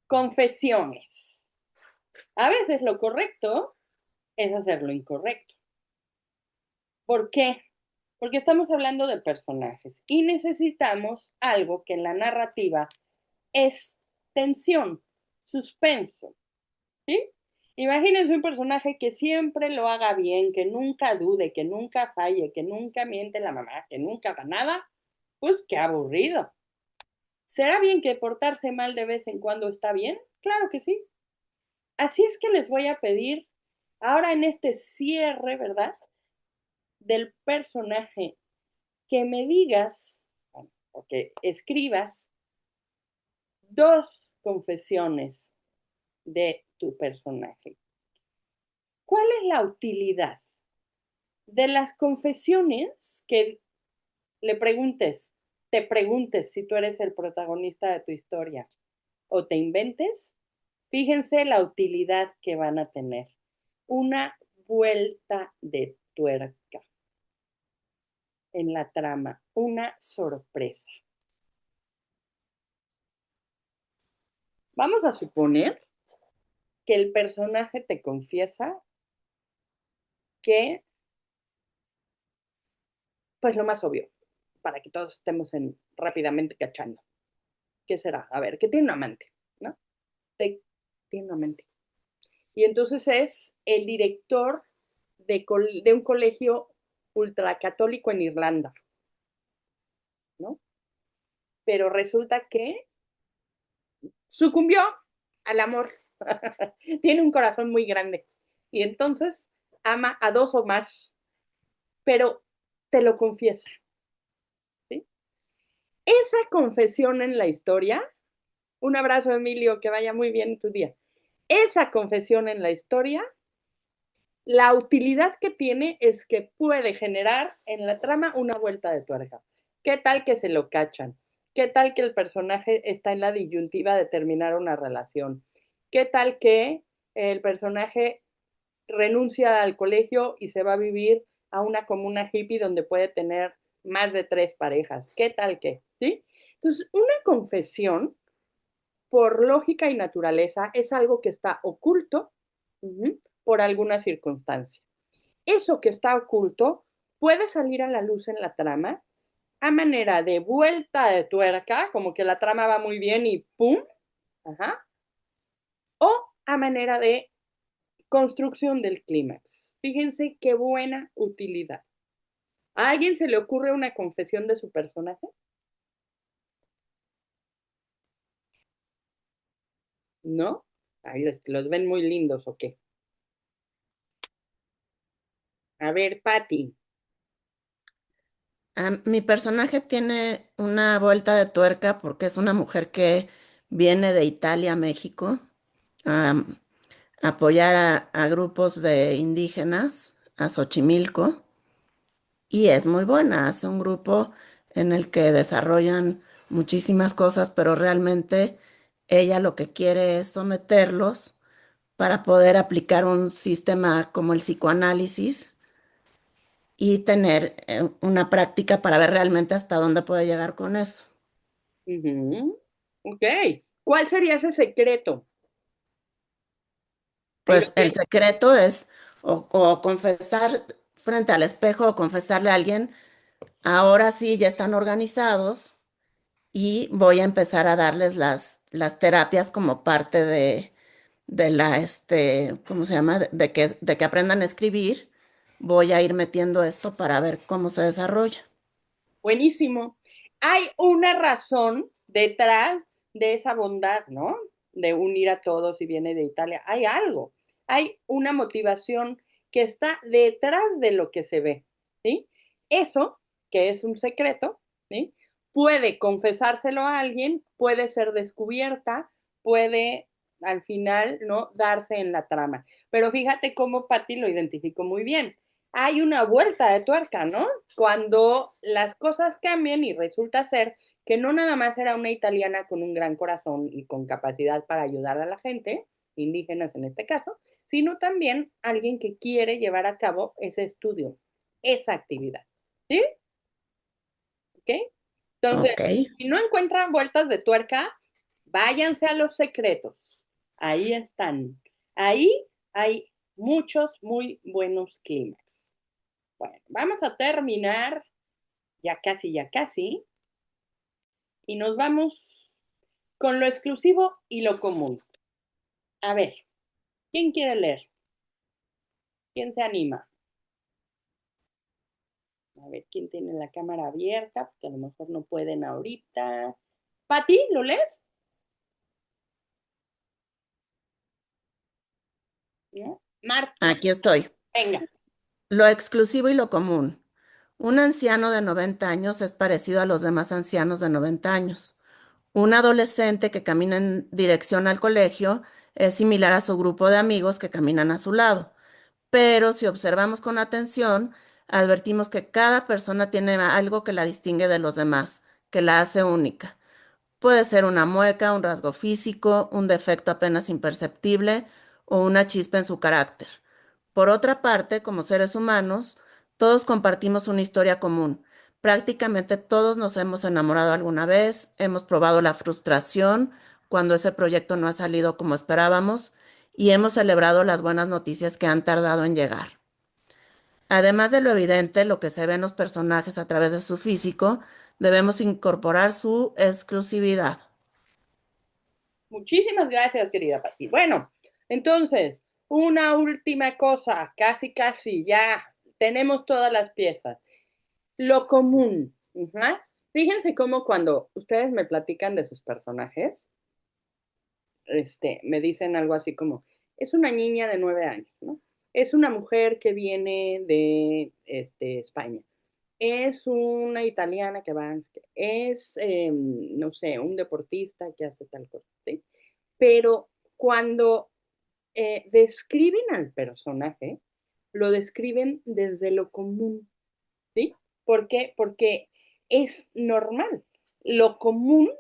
Confesiones. A veces lo correcto es hacer lo incorrecto. ¿Por qué? Porque estamos hablando de personajes y necesitamos algo que en la narrativa es tensión, suspenso, ¿sí? Imagínense un personaje que siempre lo haga bien, que nunca dude, que nunca falle, que nunca miente la mamá, que nunca haga nada. Pues qué aburrido. ¿Será bien que portarse mal de vez en cuando está bien? Claro que sí. Así es que les voy a pedir, ahora en este cierre, ¿verdad? Del personaje, que me digas, o que escribas 2 confesiones de tu personaje. ¿Cuál es la utilidad de las confesiones que le preguntes, te preguntes si tú eres el protagonista de tu historia o te inventes? Fíjense la utilidad que van a tener. Una vuelta de tuerca en la trama, una sorpresa. Vamos a suponer que el personaje te confiesa que, pues lo más obvio, para que todos estemos rápidamente cachando. ¿Qué será? A ver, que tiene un amante, ¿no? Tiene un amante. Y entonces es el director de un colegio ultracatólico en Irlanda, ¿no? Pero resulta que sucumbió al amor. Tiene un corazón muy grande. Y entonces ama a 2 o más, pero te lo confiesa. ¿Sí? Esa confesión en la historia, un abrazo, Emilio, que vaya muy bien tu día. Esa confesión en la historia, la utilidad que tiene es que puede generar en la trama una vuelta de tuerca. ¿Qué tal que se lo cachan? ¿Qué tal que el personaje está en la disyuntiva de terminar una relación? ¿Qué tal que el personaje renuncia al colegio y se va a vivir a una comuna hippie donde puede tener más de 3 parejas? ¿Qué tal que? ¿Sí? Entonces, una confesión, por lógica y naturaleza, es algo que está oculto por alguna circunstancia. Eso que está oculto puede salir a la luz en la trama a manera de vuelta de tuerca, como que la trama va muy bien y ¡pum! Ajá. O a manera de construcción del clímax. Fíjense qué buena utilidad. ¿A alguien se le ocurre una confesión de su personaje? ¿No? Ahí los ven muy lindos, ¿o qué? A ver, Patti. Mi personaje tiene una vuelta de tuerca porque es una mujer que viene de Italia a México a apoyar a grupos de indígenas, a Xochimilco, y es muy buena. Es un grupo en el que desarrollan muchísimas cosas, pero realmente ella lo que quiere es someterlos para poder aplicar un sistema como el psicoanálisis y tener una práctica para ver realmente hasta dónde puede llegar con eso. Ok. ¿Cuál sería ese secreto? Pues el secreto es o confesar frente al espejo o confesarle a alguien, ahora sí ya están organizados y voy a empezar a darles las terapias como parte de la, ¿cómo se llama? De que aprendan a escribir. Voy a ir metiendo esto para ver cómo se desarrolla. Buenísimo. Hay una razón detrás de esa bondad, ¿no? De unir a todos y viene de Italia. Hay algo. Hay una motivación que está detrás de lo que se ve, ¿sí? Eso, que es un secreto, ¿sí? Puede confesárselo a alguien, puede ser descubierta, puede al final, ¿no? Darse en la trama. Pero fíjate cómo Patti lo identificó muy bien. Hay una vuelta de tuerca, ¿no? Cuando las cosas cambian y resulta ser que no nada más era una italiana con un gran corazón y con capacidad para ayudar a la gente, indígenas en este caso, sino también alguien que quiere llevar a cabo ese estudio, esa actividad. ¿Sí? ¿Ok? Entonces, Ok. si no encuentran vueltas de tuerca, váyanse a los secretos. Ahí están. Ahí hay muchos muy buenos clímax. Bueno, vamos a terminar, ya casi, y nos vamos con lo exclusivo y lo común. A ver, ¿Quién quiere leer? ¿Quién se anima? A ver, ¿quién tiene la cámara abierta? Porque a lo mejor no pueden ahorita. Pati, ¿lo lees? ¿No? Marta, Aquí estoy. venga. Lo exclusivo y lo común. Un anciano de 90 años es parecido a los demás ancianos de 90 años. Un adolescente que camina en dirección al colegio es similar a su grupo de amigos que caminan a su lado. Pero si observamos con atención, advertimos que cada persona tiene algo que la distingue de los demás, que la hace única. Puede ser una mueca, un rasgo físico, un defecto apenas imperceptible o una chispa en su carácter. Por otra parte, como seres humanos, todos compartimos una historia común. Prácticamente todos nos hemos enamorado alguna vez, hemos probado la frustración cuando ese proyecto no ha salido como esperábamos y hemos celebrado las buenas noticias que han tardado en llegar. Además de lo evidente, lo que se ve en los personajes a través de su físico, debemos incorporar su exclusividad. Muchísimas gracias, querida Pati. Bueno, entonces, una última cosa, casi, ya tenemos todas las piezas. Lo común. Fíjense cómo cuando ustedes me platican de sus personajes, me dicen algo así como, es una niña de 9 años, ¿no? Es una mujer que viene de España. Es una italiana que va, es, no sé, un deportista que hace tal cosa, ¿sí? Pero cuando describen al personaje, lo describen desde lo común, ¿sí? ¿Por qué? Porque es normal. Lo común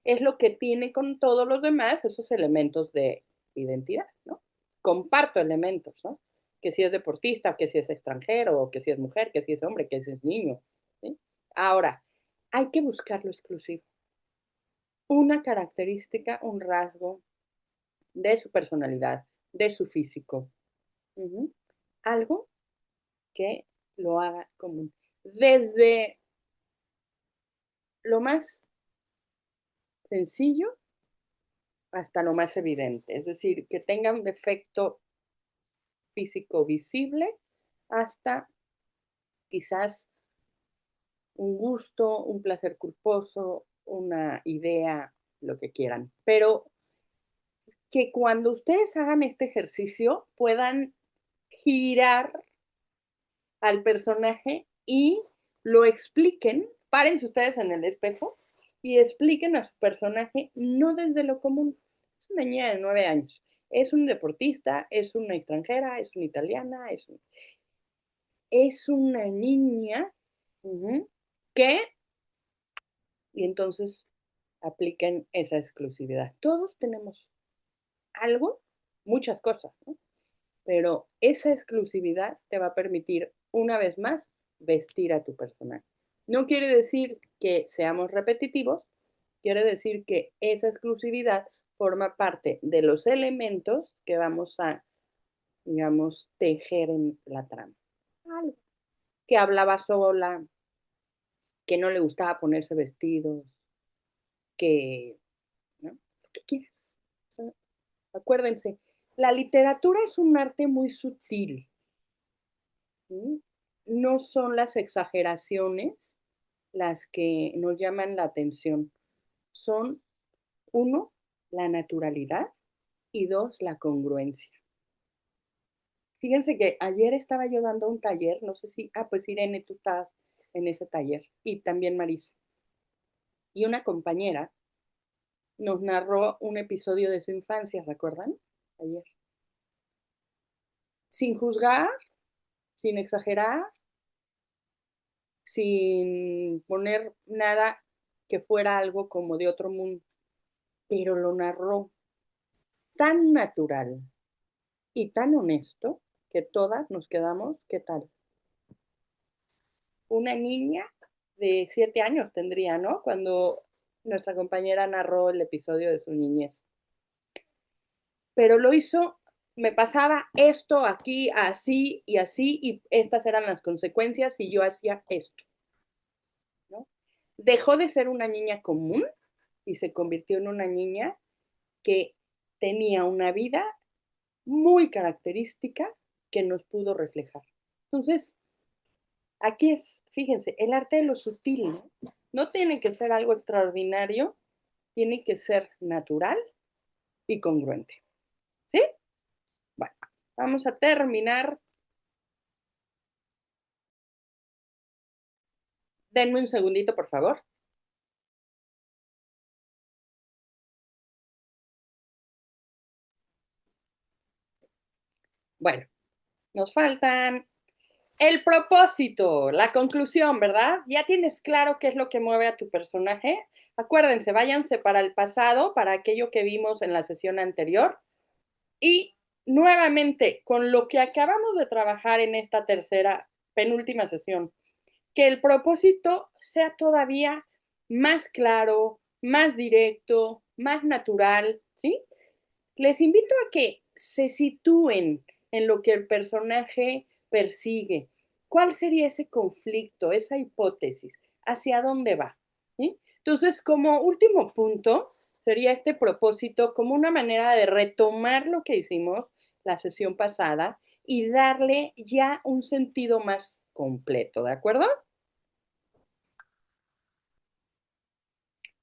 es lo que tiene con todos los demás esos elementos de identidad, ¿no? Comparto elementos, ¿no? Que si es deportista, que si es extranjero, que si es mujer, que si es hombre, que si es niño, ¿sí? Ahora, hay que buscar lo exclusivo. Una característica, un rasgo de su personalidad, de su físico. Algo que lo haga común. Desde lo más sencillo hasta lo más evidente. Es decir, que tenga un defecto físico visible hasta quizás un gusto, un placer culposo, una idea, lo que quieran. Pero que cuando ustedes hagan este ejercicio puedan girar al personaje y lo expliquen, párense ustedes en el espejo y expliquen a su personaje no desde lo común. Es una niña de 9 años, es un deportista, es una extranjera, es una italiana, es una niña que, y entonces apliquen esa exclusividad. Todos tenemos algo, muchas cosas, ¿no? Pero esa exclusividad te va a permitir, una vez más, vestir a tu personaje. No quiere decir que seamos repetitivos, quiere decir que esa exclusividad forma parte de los elementos que vamos a, digamos, tejer en la trama. Algo. Que hablaba sola, que no le gustaba ponerse vestidos, que, ¿no? ¿Qué quieres? Acuérdense, la literatura es un arte muy sutil. ¿Sí? No son las exageraciones las que nos llaman la atención. Son, uno, la naturalidad y dos, la congruencia. Fíjense que ayer estaba yo dando un taller, no sé si, pues Irene, tú estás en ese taller, y también Marisa. Y una compañera nos narró un episodio de su infancia, ¿recuerdan? Ayer. Sin juzgar, sin exagerar, sin poner nada que fuera algo como de otro mundo, pero lo narró tan natural y tan honesto que todas nos quedamos, ¿qué tal? Una niña de 7 años tendría, ¿no? Cuando nuestra compañera narró el episodio de su niñez. Pero lo hizo, me pasaba esto aquí, así, y estas eran las consecuencias si yo hacía esto, ¿no? Dejó de ser una niña común y se convirtió en una niña que tenía una vida muy característica que nos pudo reflejar. Entonces, aquí es, fíjense, el arte de lo sutil, ¿no? No tiene que ser algo extraordinario, tiene que ser natural y congruente. ¿Sí? Bueno, vamos a terminar. Denme un segundito, por favor. Bueno, nos faltan el propósito, la conclusión, ¿verdad? Ya tienes claro qué es lo que mueve a tu personaje. Acuérdense, váyanse para el pasado, para aquello que vimos en la sesión anterior. Y nuevamente, con lo que acabamos de trabajar en esta penúltima sesión, que el propósito sea todavía más claro, más directo, más natural, ¿sí? Les invito a que se sitúen en lo que el personaje persigue. ¿Cuál sería ese conflicto, esa hipótesis? ¿Hacia dónde va? ¿Sí? Entonces, como último punto, sería este propósito como una manera de retomar lo que hicimos la sesión pasada y darle ya un sentido más completo, ¿de acuerdo?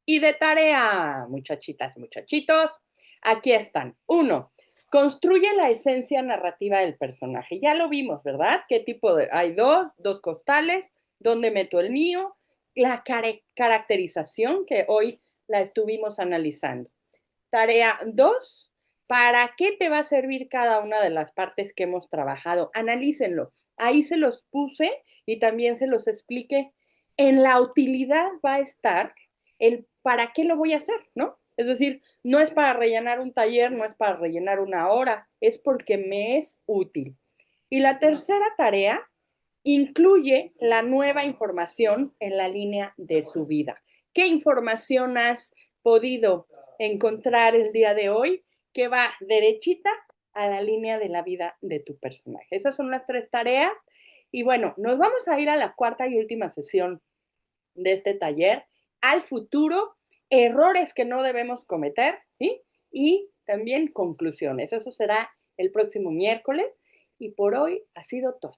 Y de tarea, muchachitas y muchachitos, aquí están. 1. Construye la esencia narrativa del personaje. Ya lo vimos, ¿verdad? ¿Qué tipo de...? Hay dos costales, ¿dónde meto el mío? La caracterización, que hoy la estuvimos analizando. Tarea 2. ¿Para qué te va a servir cada una de las partes que hemos trabajado? Analícenlo. Ahí se los puse y también se los expliqué. En la utilidad va a estar el para qué lo voy a hacer, ¿no? Es decir, no es para rellenar un taller, no es para rellenar una hora, es porque me es útil. Y la tercera tarea incluye la nueva información en la línea de su vida. ¿Qué información has podido encontrar el día de hoy que va derechita a la línea de la vida de tu personaje? Esas son las 3 tareas. Y bueno, nos vamos a ir a la cuarta y última sesión de este taller, al futuro, errores que no debemos cometer, ¿sí? Y también conclusiones. Eso será el próximo miércoles. Y por hoy ha sido todo.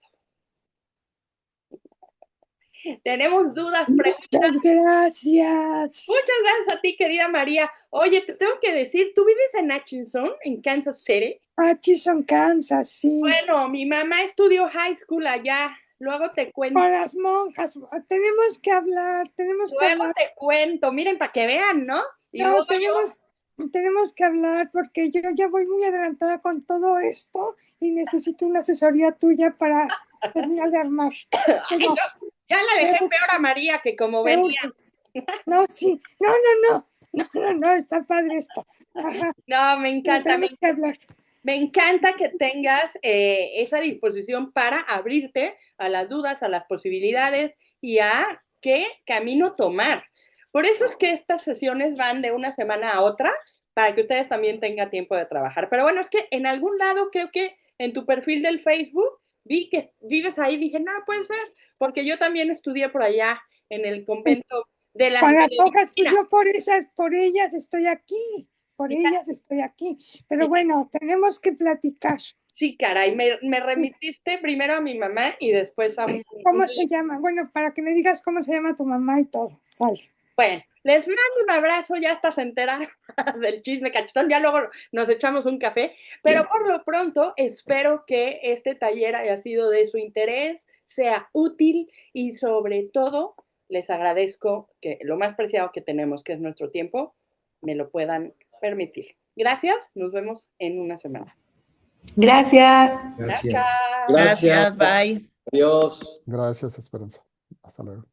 Tenemos dudas, preguntas. Muchas gracias. Muchas gracias a ti, querida María. Oye, te tengo que decir, ¿tú vives en Atchison, en Kansas City? Atchison, Kansas, sí. Bueno, mi mamá estudió high school allá. Luego te cuento. Para las monjas, tenemos que hablar, Luego te cuento, miren, para que vean, ¿no? Y no, tenemos que hablar porque yo ya voy muy adelantada con todo esto y necesito una asesoría tuya para terminar de armar. Ay, no, ya la dejé peor a María que como venía. No, sí, no, está padre esto. Ajá. No, me encanta, me encanta que tengas esa disposición para abrirte a las dudas, a las posibilidades y a qué camino tomar. Por eso es que estas sesiones van de una semana a otra, para que ustedes también tengan tiempo de trabajar. Pero bueno, es que en algún lado, creo que en tu perfil del Facebook, vi que vives ahí, dije, no, puede ser, porque yo también estudié por allá en el convento de las... Para las hojas, yo por ellas estoy aquí. Por ellas estoy aquí. Pero bueno, tenemos que platicar. Sí, caray, me remitiste primero a mi mamá y después a un... ¿Cómo se llama? Bueno, para que me digas cómo se llama tu mamá y todo. Sale. Bueno, les mando un abrazo, ya estás enterada del chisme cachetón, ya luego nos echamos un café, pero sí, por lo pronto espero que este taller haya sido de su interés, sea útil y sobre todo les agradezco que lo más preciado que tenemos, que es nuestro tiempo, me lo puedan permitir. Gracias, nos vemos en una semana. Gracias. Gracias. Gracias, bye. Adiós. Gracias, Esperanza. Hasta luego.